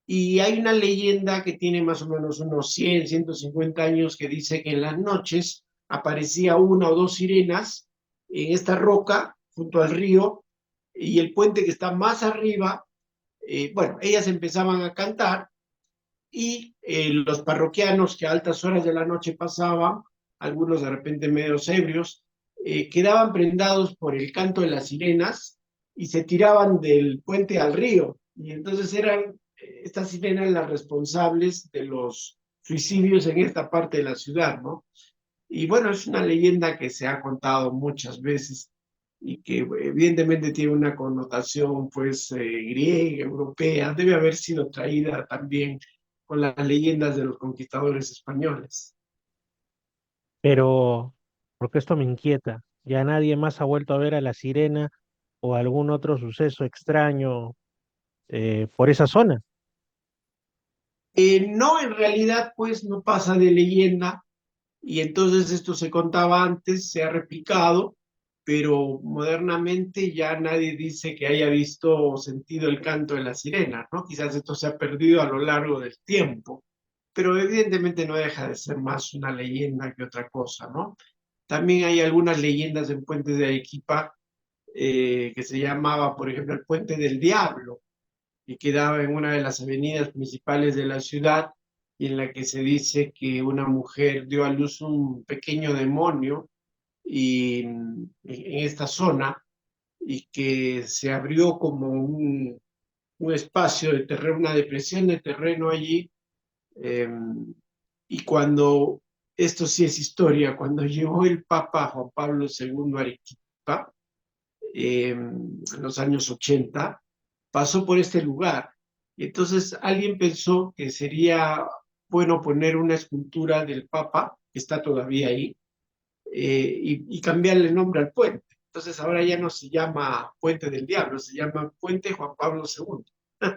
S2: Y hay una leyenda que tiene más o menos unos 100, 150 años que dice que en las noches aparecía una o dos sirenas en esta roca junto al río y el puente que está más arriba, bueno, ellas empezaban a cantar y los parroquianos que a altas horas de la noche pasaban, algunos de repente medio ebrios, quedaban prendados por el canto de las sirenas y se tiraban del puente al río. Y entonces eran estas sirenas las responsables de los suicidios en esta parte de la ciudad, ¿no? Y bueno, es una leyenda que se ha contado muchas veces y que evidentemente tiene una connotación pues griega, europea, debe haber sido traída también con las leyendas de los conquistadores españoles.
S1: Pero, porque esto me inquieta, ya nadie más ha vuelto a ver a la sirena o algún otro suceso extraño por esa zona.
S2: No, en realidad pues no pasa de leyenda y entonces esto se contaba antes, se ha replicado, pero modernamente ya nadie dice que haya visto o sentido el canto de la sirena, ¿no? Quizás esto se ha perdido a lo largo del tiempo, pero evidentemente no deja de ser más una leyenda que otra cosa, ¿no? También hay algunas leyendas en puentes de Arequipa que se llamaba, por ejemplo, el Puente del Diablo, y quedaba en una de las avenidas principales de la ciudad, y en la que se dice que una mujer dio a luz un pequeño demonio y, en esta zona y que se abrió como un espacio de terreno, una depresión de terreno allí. eh, y cuando, esto sí es historia, cuando llegó el Papa Juan Pablo II a Arequipa, en los años 80, pasó por este lugar. Y entonces alguien pensó que sería bueno poner una escultura del Papa, que está todavía ahí, y cambiarle el nombre al puente. Entonces ahora ya no se llama Puente del Diablo, se llama Puente Juan Pablo II.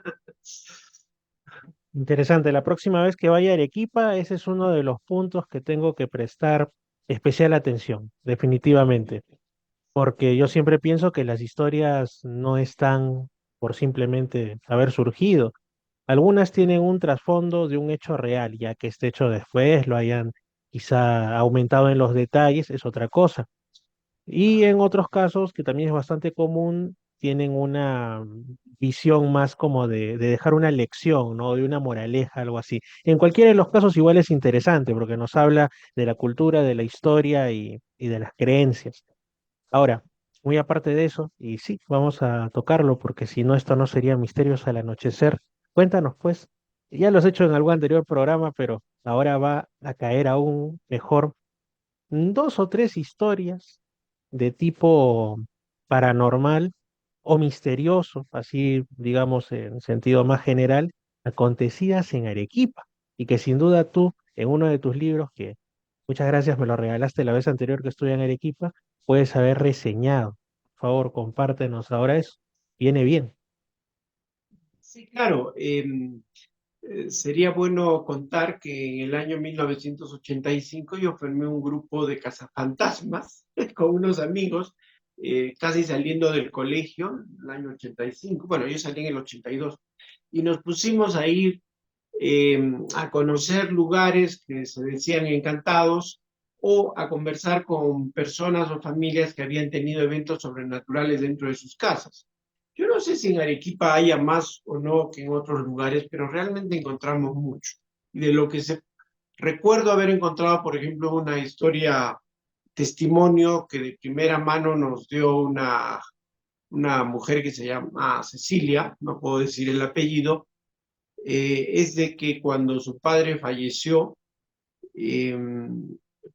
S1: Interesante, la próxima vez que vaya a Arequipa, ese es uno de los puntos que tengo que prestar especial atención, definitivamente, porque yo siempre pienso que las historias no están por simplemente haber surgido. Algunas tienen un trasfondo de un hecho real, ya que este hecho después lo hayan quizá aumentado en los detalles, es otra cosa. Y en otros casos, que también es bastante común, tienen una visión más como de dejar una lección, ¿no? De una moraleja, algo así. En cualquiera de los casos igual es interesante porque nos habla de la cultura, de la historia y de las creencias. Ahora, muy aparte de eso, y sí, vamos a tocarlo porque si no, esto no sería Misterios al Anochecer. Cuéntanos, pues, ya lo has hecho en algún anterior programa, pero ahora va a caer aún mejor dos o tres historias de tipo paranormal o misterioso, así digamos en sentido más general, acontecidas en Arequipa y que sin duda tú en uno de tus libros, que muchas gracias, me lo regalaste la vez anterior que estuve en Arequipa, puedes haber reseñado. Por favor, compártenos ahora eso. Viene bien.
S2: Sí, claro. Sería bueno contar que en el año 1985 yo formé un grupo de cazafantasmas con unos amigos, casi saliendo del colegio, en el año 85. Bueno, yo salí en el 82, y nos pusimos a ir a conocer lugares que se decían encantados o a conversar con personas o familias que habían tenido eventos sobrenaturales dentro de sus casas. Yo no sé si en Arequipa haya más o no que en otros lugares, pero realmente encontramos mucho. Y de lo que recuerdo haber encontrado, por ejemplo, una historia, testimonio que de primera mano nos dio una mujer que se llama Cecilia, no puedo decir el apellido, es de que cuando su padre falleció, eh,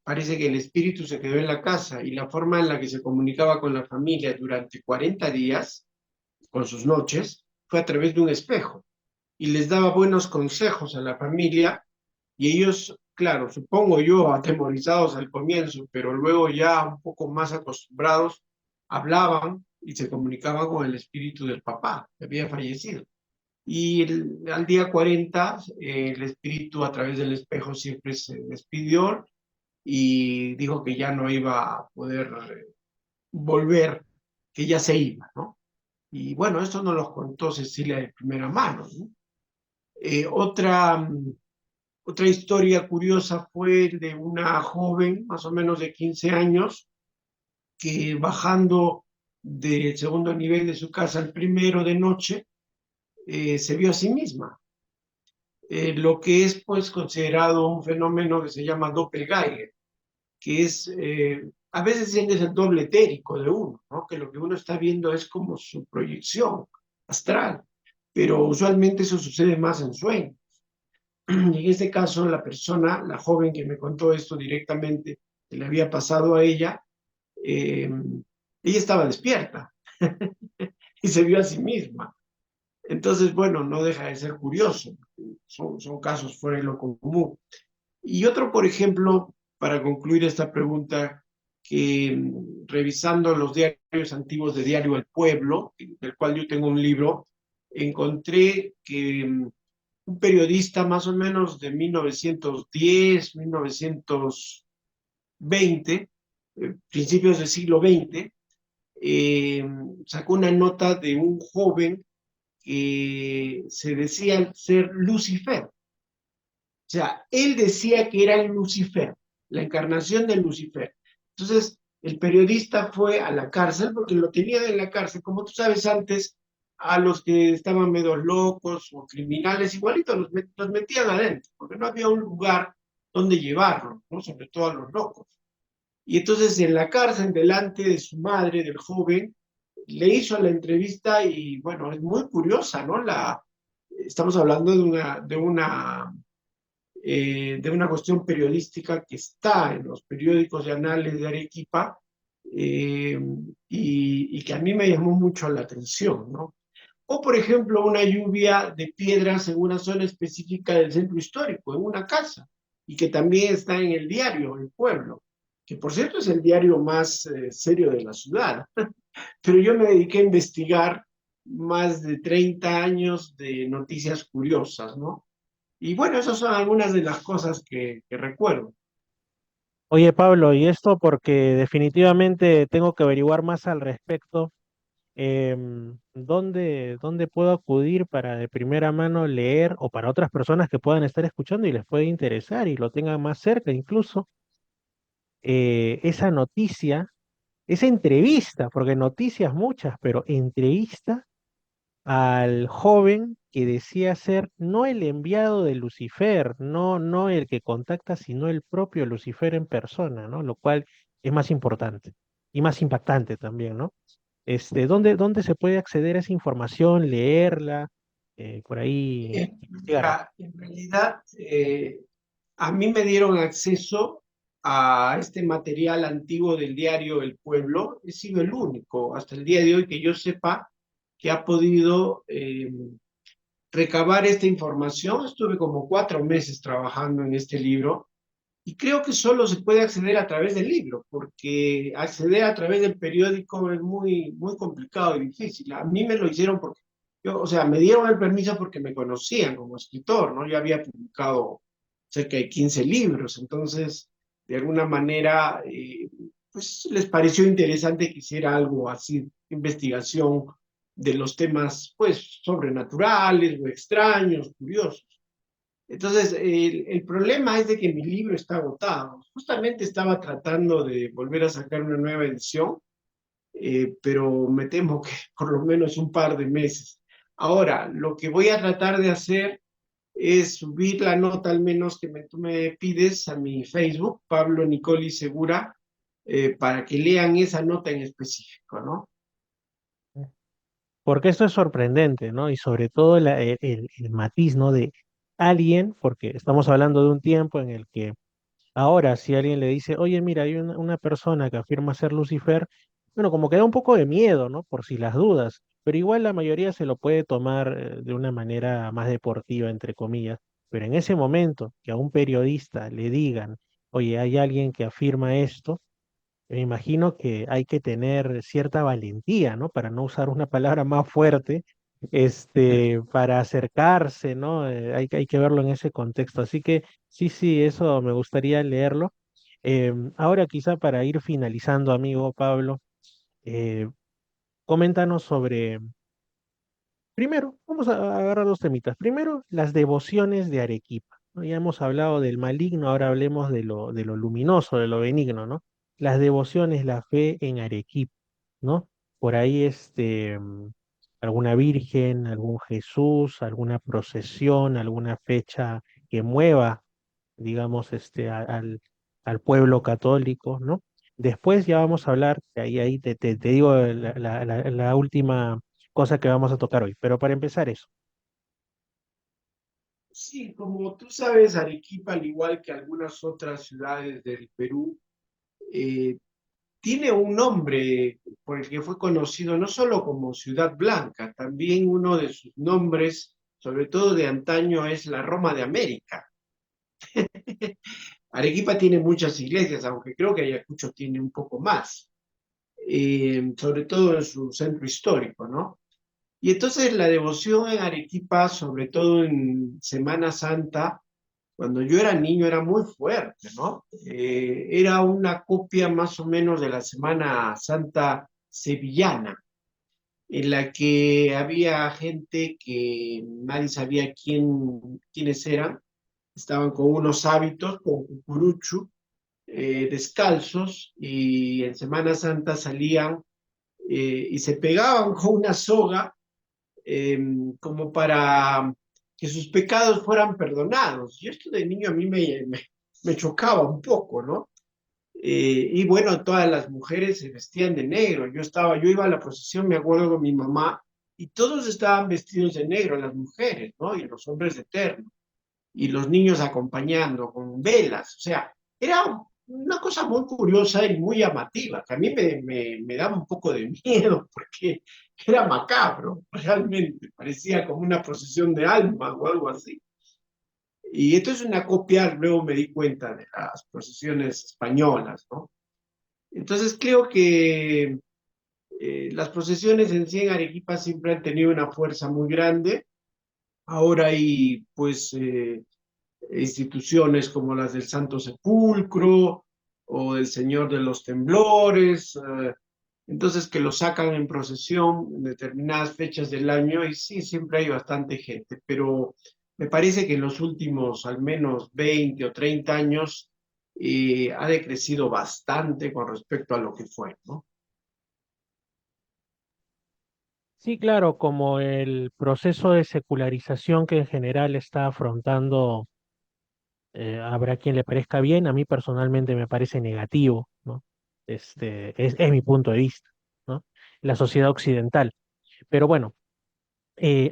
S2: parece que el espíritu se quedó en la casa y la forma en la que se comunicaba con la familia durante 40 días, con sus noches, fue a través de un espejo. y les daba buenos consejos a la familia y ellos, claro, supongo yo, atemorizados al comienzo, pero luego ya un poco más acostumbrados, hablaban y se comunicaban con el espíritu del papá que había fallecido. Y al día 40, el espíritu a través del espejo siempre se despidió y dijo que ya no iba a poder volver, que ya se iba, ¿no? Y bueno, esto nos lo contó Cecilia de primera mano, ¿no? Otra historia curiosa fue de una joven, más o menos de 15 años, que bajando del segundo nivel de su casa al primero de noche, se vio a sí misma. Lo que es pues considerado un fenómeno que se llama doppelganger, que es, a veces dicen que es el doble etérico de uno, ¿no? Que lo que uno está viendo es como su proyección astral, pero usualmente eso sucede más en sueños. Y en este caso, la persona, la joven que me contó esto directamente, que le había pasado a eh, ella estaba despierta y se vio a sí misma. Entonces, bueno, no deja de ser curioso. Son casos fuera de lo común. Y otro, por ejemplo, para concluir esta pregunta, que revisando los diarios antiguos de Diario El Pueblo, del cual yo tengo un libro, encontré que un periodista más o menos de 1910, 1920, principios del siglo XX, eh, sacó una nota de un joven que se decía ser Lucifer. O sea, él decía que era Lucifer, la encarnación de Lucifer. Entonces, el periodista fue a la cárcel porque lo tenían en la cárcel. Como tú sabes, antes a los que estaban medio locos o criminales, igualito los metían adentro, porque no había un lugar donde llevarlos, ¿no? Sobre todo a los locos. Y entonces en la cárcel, delante de su madre, del joven, le hizo la entrevista y bueno, es muy curiosa, ¿no? Estamos hablando de una cuestión periodística que está en los periódicos de anales de Arequipa y que a mí me llamó mucho la atención, ¿no? O, por ejemplo, una lluvia de piedras en una zona específica del centro histórico, en una casa, y que también está en el diario El Pueblo, que por cierto es el diario más serio de la ciudad. Pero yo me dediqué a investigar más de 30 años de noticias curiosas, ¿no? Y bueno, esas son algunas de las cosas que recuerdo.
S1: Oye, Pablo, y esto porque definitivamente tengo que averiguar más al respecto. ¿Dónde puedo acudir para de primera mano leer o para otras personas que puedan estar escuchando y les puede interesar y lo tengan más cerca incluso esa noticia, esa entrevista, porque noticias muchas, pero entrevista al joven que decía ser no el enviado de Lucifer, no el que contacta, sino el propio Lucifer en persona, ¿no? Lo cual es más importante y más impactante también, ¿no? ¿Dónde se puede acceder a esa información, leerla, por ahí investigar?
S2: En realidad, a mí me dieron acceso a este material antiguo del diario El Pueblo. He sido el único hasta el día de hoy que yo sepa que ha podido recabar esta información. Estuve como 4 meses trabajando en este libro y creo que solo se puede acceder a través del libro, porque acceder a través del periódico es muy, muy complicado y difícil. A mí me lo hicieron porque yo, o sea, me dieron el permiso porque me conocían como escritor, ¿no? Yo había publicado cerca de 15 libros, entonces, de alguna manera, pues les pareció interesante que hiciera algo así, investigación de los temas, pues, sobrenaturales o extraños, curiosos. Entonces, el problema es de que mi libro está agotado. Justamente estaba tratando de volver a sacar una nueva edición, pero me temo que por lo menos un par de meses. Ahora, lo que voy a tratar de hacer es subir la nota al menos que tú me pides a mi Facebook, Pablo Nicoli Segura, para que lean esa nota en específico, ¿no?
S1: Porque esto es sorprendente, ¿no? Y sobre todo el matiz, ¿no? De alguien, porque estamos hablando de un tiempo en el que ahora si alguien le dice, oye, mira, hay una persona que afirma ser Lucifer, bueno, como que da un poco de miedo, ¿no? Por si las dudas. pero igual la mayoría se lo puede tomar de una manera más deportiva, entre comillas. Pero en ese momento que a un periodista le digan, oye, hay alguien que afirma esto, me imagino que hay que tener cierta valentía, ¿no? Para no usar una palabra más fuerte, para acercarse, ¿no? Hay que verlo en ese contexto. Así que sí, sí, eso me gustaría leerlo. Ahora quizá para ir finalizando, amigo Pablo, eh, coméntanos sobre, primero, vamos a agarrar dos temitas. Primero, las devociones de Arequipa, ¿no? Ya hemos hablado del maligno, ahora hablemos de lo luminoso, de lo benigno, ¿no? Las devociones, la fe en Arequipa, ¿no? Por ahí, alguna virgen, algún Jesús, alguna procesión, alguna fecha que mueva, digamos, al pueblo católico, ¿no? Después ya vamos a hablar, ahí te digo la última cosa que vamos a tocar hoy, pero para empezar eso.
S2: Sí, como tú sabes, Arequipa, al igual que algunas otras ciudades del Perú, eh, tiene un nombre por el que fue conocido no solo como Ciudad Blanca, también uno de sus nombres, sobre todo de antaño, es la Roma de América. Arequipa tiene muchas iglesias, aunque creo que Ayacucho tiene un poco más, sobre todo en su centro histórico, ¿no? Y entonces la devoción en Arequipa, sobre todo en Semana Santa, cuando yo era niño era muy fuerte, ¿no? Era una copia más o menos de la Semana Santa sevillana, en la que había gente que nadie sabía quiénes eran, estaban con unos hábitos, con cucurucho, descalzos, y en Semana Santa salían y se pegaban con una soga eh, como para que sus pecados fueran perdonados. Y esto de niño a mí me chocaba un poco, ¿no? Y bueno, todas las mujeres se vestían de negro. Yo iba a la procesión, me acuerdo con mi mamá, y todos estaban vestidos de negro, las mujeres, ¿no? Y los hombres de terno, y los niños acompañando con velas. O sea, era una cosa muy curiosa y muy llamativa, que a mí me daba un poco de miedo porque era macabro, realmente. Parecía como una procesión de almas o algo así. Y esto es una copia, luego me di cuenta, de las procesiones españolas, ¿no? Entonces creo que las procesiones en sí en Arequipa siempre han tenido una fuerza muy grande. Ahora hay, pues, instituciones como las del Santo Sepulcro o del Señor de los Temblores, entonces que lo sacan en procesión en determinadas fechas del año y sí, siempre hay bastante gente, pero me parece que en los últimos al menos 20 o 30 años ha decrecido bastante con respecto a lo que fue, ¿no?
S1: Sí, claro, como el proceso de secularización que en general está afrontando, habrá quien le parezca bien, a mí personalmente me parece negativo, ¿no? Es mi punto de vista, ¿no? La sociedad occidental. Pero bueno,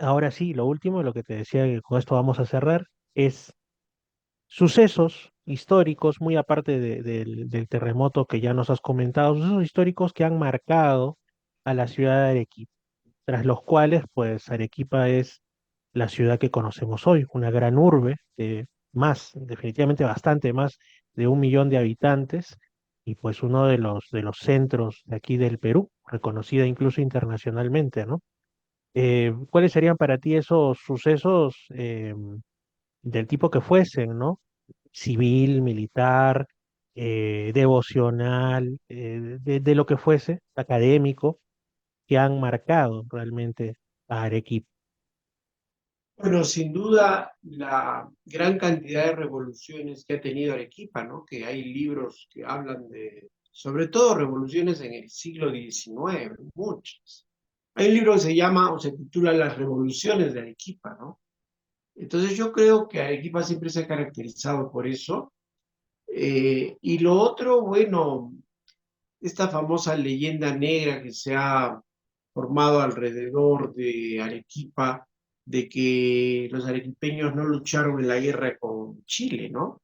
S1: ahora sí, lo último, lo que te decía, que con esto vamos a cerrar, es sucesos históricos, muy aparte del terremoto que ya nos has comentado, sucesos históricos que han marcado a la ciudad de Arequipa, tras los cuales, pues, Arequipa es la ciudad que conocemos hoy, una gran urbe de más, definitivamente bastante más de 1 millón de habitantes, y pues uno de los centros de aquí del Perú, reconocida incluso internacionalmente, ¿no? ¿Cuáles serían para ti esos sucesos del tipo que fuesen, ¿no? Civil, militar, devocional, de lo que fuese, académico, que han marcado realmente a Arequipa?
S2: Bueno, sin duda, la gran cantidad de revoluciones que ha tenido Arequipa, ¿no? Que hay libros que hablan de, sobre todo, revoluciones en el siglo XIX, muchas. Hay un libro que se llama o se titula Las revoluciones de Arequipa, ¿no? Entonces yo creo que Arequipa siempre se ha caracterizado por eso. Y lo otro, bueno, esta famosa leyenda negra que se ha formado alrededor de Arequipa, de que los arequipeños no lucharon en la guerra con Chile, ¿no?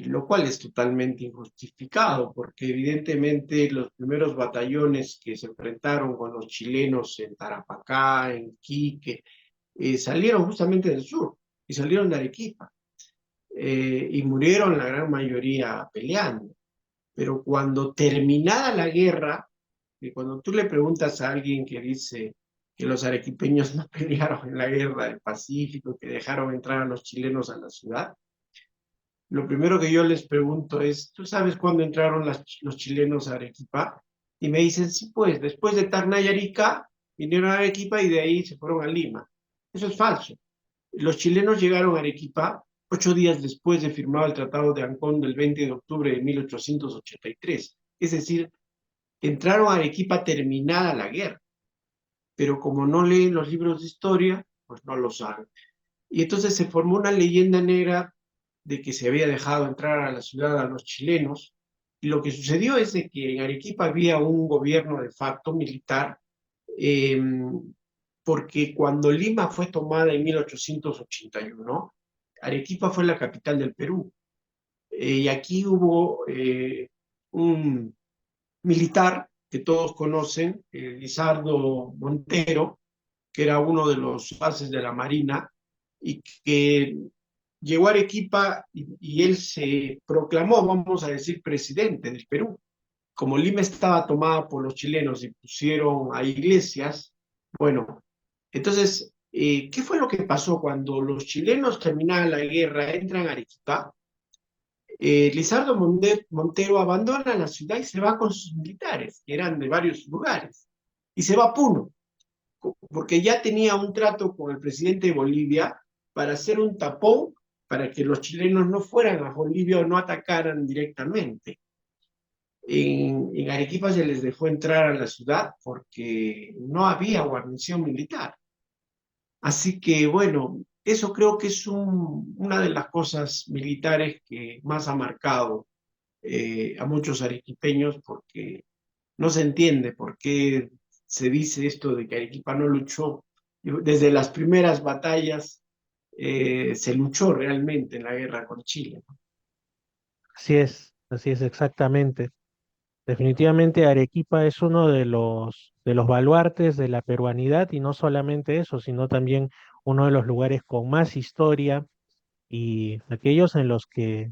S2: lo cual es totalmente injustificado, porque evidentemente los primeros batallones que se enfrentaron con los chilenos en Tarapacá, en Quique, salieron justamente del sur y salieron de Arequipa, y murieron la gran mayoría peleando. Pero cuando terminada la guerra, y cuando tú le preguntas a alguien que dice que los arequipeños no pelearon en la guerra del Pacífico, que dejaron entrar a los chilenos a la ciudad, lo primero que yo les pregunto es, ¿tú sabes cuándo entraron los chilenos a Arequipa? Y me dicen, sí, pues después de Tacna y Arica, vinieron a Arequipa y de ahí se fueron a Lima. Eso es falso. Los chilenos llegaron a Arequipa 8 días después de firmado el Tratado de Ancón del 20 de octubre de 1883. Es decir, entraron a Arequipa terminada la guerra, pero como no leen los libros de historia, pues no lo saben. Y entonces se formó una leyenda negra de que se había dejado entrar a la ciudad a los chilenos, y lo que sucedió es de que en Arequipa había un gobierno de facto militar, eh, porque cuando Lima fue tomada en 1881, Arequipa fue la capital del Perú, y aquí hubo un militar que todos conocen, Lizardo Montero, que era uno de los bases de la Marina, y que llegó a Arequipa y él se proclamó, vamos a decir, presidente del Perú. Como Lima estaba tomada por los chilenos y pusieron a Iglesias, bueno, entonces, ¿qué fue lo que pasó cuando los chilenos terminaban la guerra, entran a Arequipa? Lizardo Montero abandona la ciudad y se va con sus militares, que eran de varios lugares, y se va a Puno, porque ya tenía un trato con el presidente de Bolivia para hacer un tapón para que los chilenos no fueran a Bolivia o no atacaran directamente. En Arequipa se les dejó entrar a la ciudad porque no había guarnición militar. Así que bueno, eso creo que es una de las cosas militares que más ha marcado a muchos arequipeños, porque no se entiende por qué se dice esto de que Arequipa no luchó. Desde las primeras batallas se luchó realmente en la guerra con Chile.
S1: Así es exactamente. Definitivamente Arequipa es uno de los baluartes de la peruanidad y no solamente eso, sino también uno de los lugares con más historia y aquellos en los que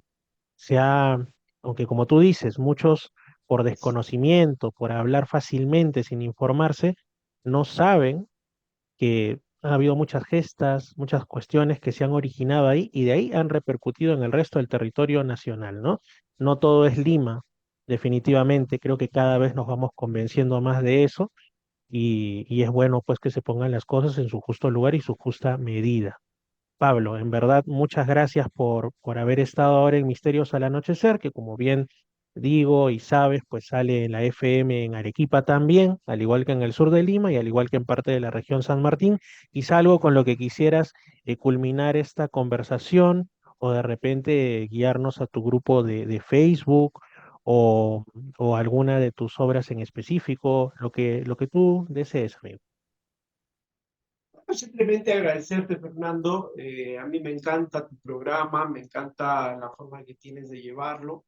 S1: se ha, aunque como tú dices, muchos por desconocimiento, por hablar fácilmente sin informarse, no saben que ha habido muchas gestas, muchas cuestiones que se han originado ahí y de ahí han repercutido en el resto del territorio nacional, ¿no? No todo es Lima, definitivamente, creo que cada vez nos vamos convenciendo más de eso y es bueno pues que se pongan las cosas en su justo lugar y su justa medida. Pablo, en verdad, muchas gracias por haber estado ahora en Misterios al Anochecer, que como bien digo y sabes, pues sale en la FM en Arequipa también, al igual que en el sur de Lima y al igual que en parte de la región San Martín. Quizá algo con lo que quisieras culminar esta conversación o de repente guiarnos a tu grupo de Facebook o, o alguna de tus obras en específico, lo que tú desees, amigo.
S2: Simplemente agradecerte, Fernando. A mí me encanta tu programa, me encanta la forma que tienes de llevarlo.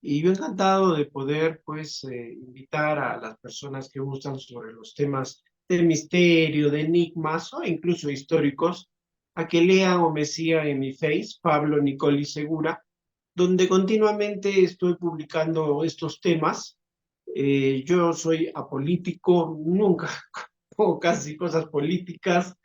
S2: Y yo encantado de poder, pues, invitar a las personas que gustan sobre los temas de misterio, de enigmas o incluso históricos, a que lean o me sigan en mi Face, Pablo Nicoli Segura, donde continuamente estoy publicando estos temas. Yo soy apolítico, nunca pongo casi cosas políticas.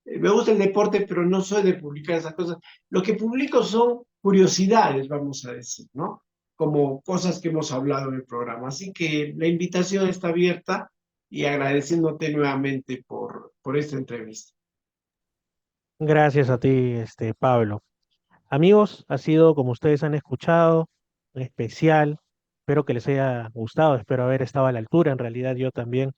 S2: Me gusta el deporte, pero no soy de publicar esas cosas. Lo que publico son curiosidades, vamos a decir, ¿no? Como cosas que hemos hablado en el programa. Así que la invitación está abierta y agradeciéndote nuevamente por esta entrevista.
S1: Gracias a ti, Pablo. Amigos, ha sido, como ustedes han escuchado, un especial. Espero que les haya gustado, espero haber estado a la altura. En realidad, yo también,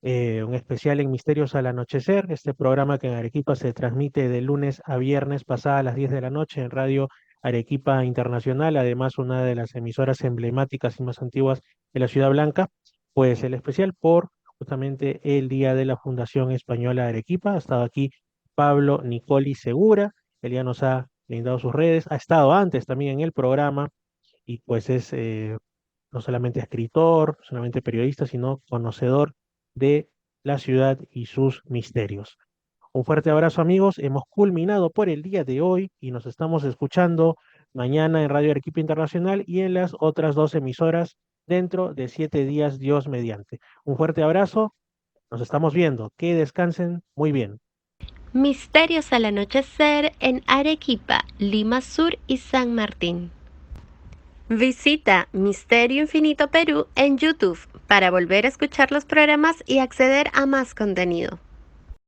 S1: un especial en Misterios al Anochecer, este programa que en Arequipa se transmite de lunes a viernes, pasada las 10 de la noche en Radio Arequipa Internacional, además una de las emisoras emblemáticas y más antiguas de la Ciudad Blanca. Pues el especial por justamente el Día de la Fundación Española de Arequipa. Ha estado aquí Pablo Nicoli Segura, él ya nos ha brindado sus redes, ha estado antes también en el programa y pues es no solamente escritor, no solamente periodista, sino conocedor de la ciudad y sus misterios. Un fuerte abrazo amigos, hemos culminado por el día de hoy y nos estamos escuchando mañana en Radio Arequipa Internacional y en las otras dos emisoras dentro de 7 días, Dios mediante. Un fuerte abrazo, nos estamos viendo, que descansen muy bien.
S3: Misterios al anochecer en Arequipa, Lima Sur y San Martín. Visita Misterio Infinito Perú en YouTube para volver a escuchar los programas y acceder a más contenido.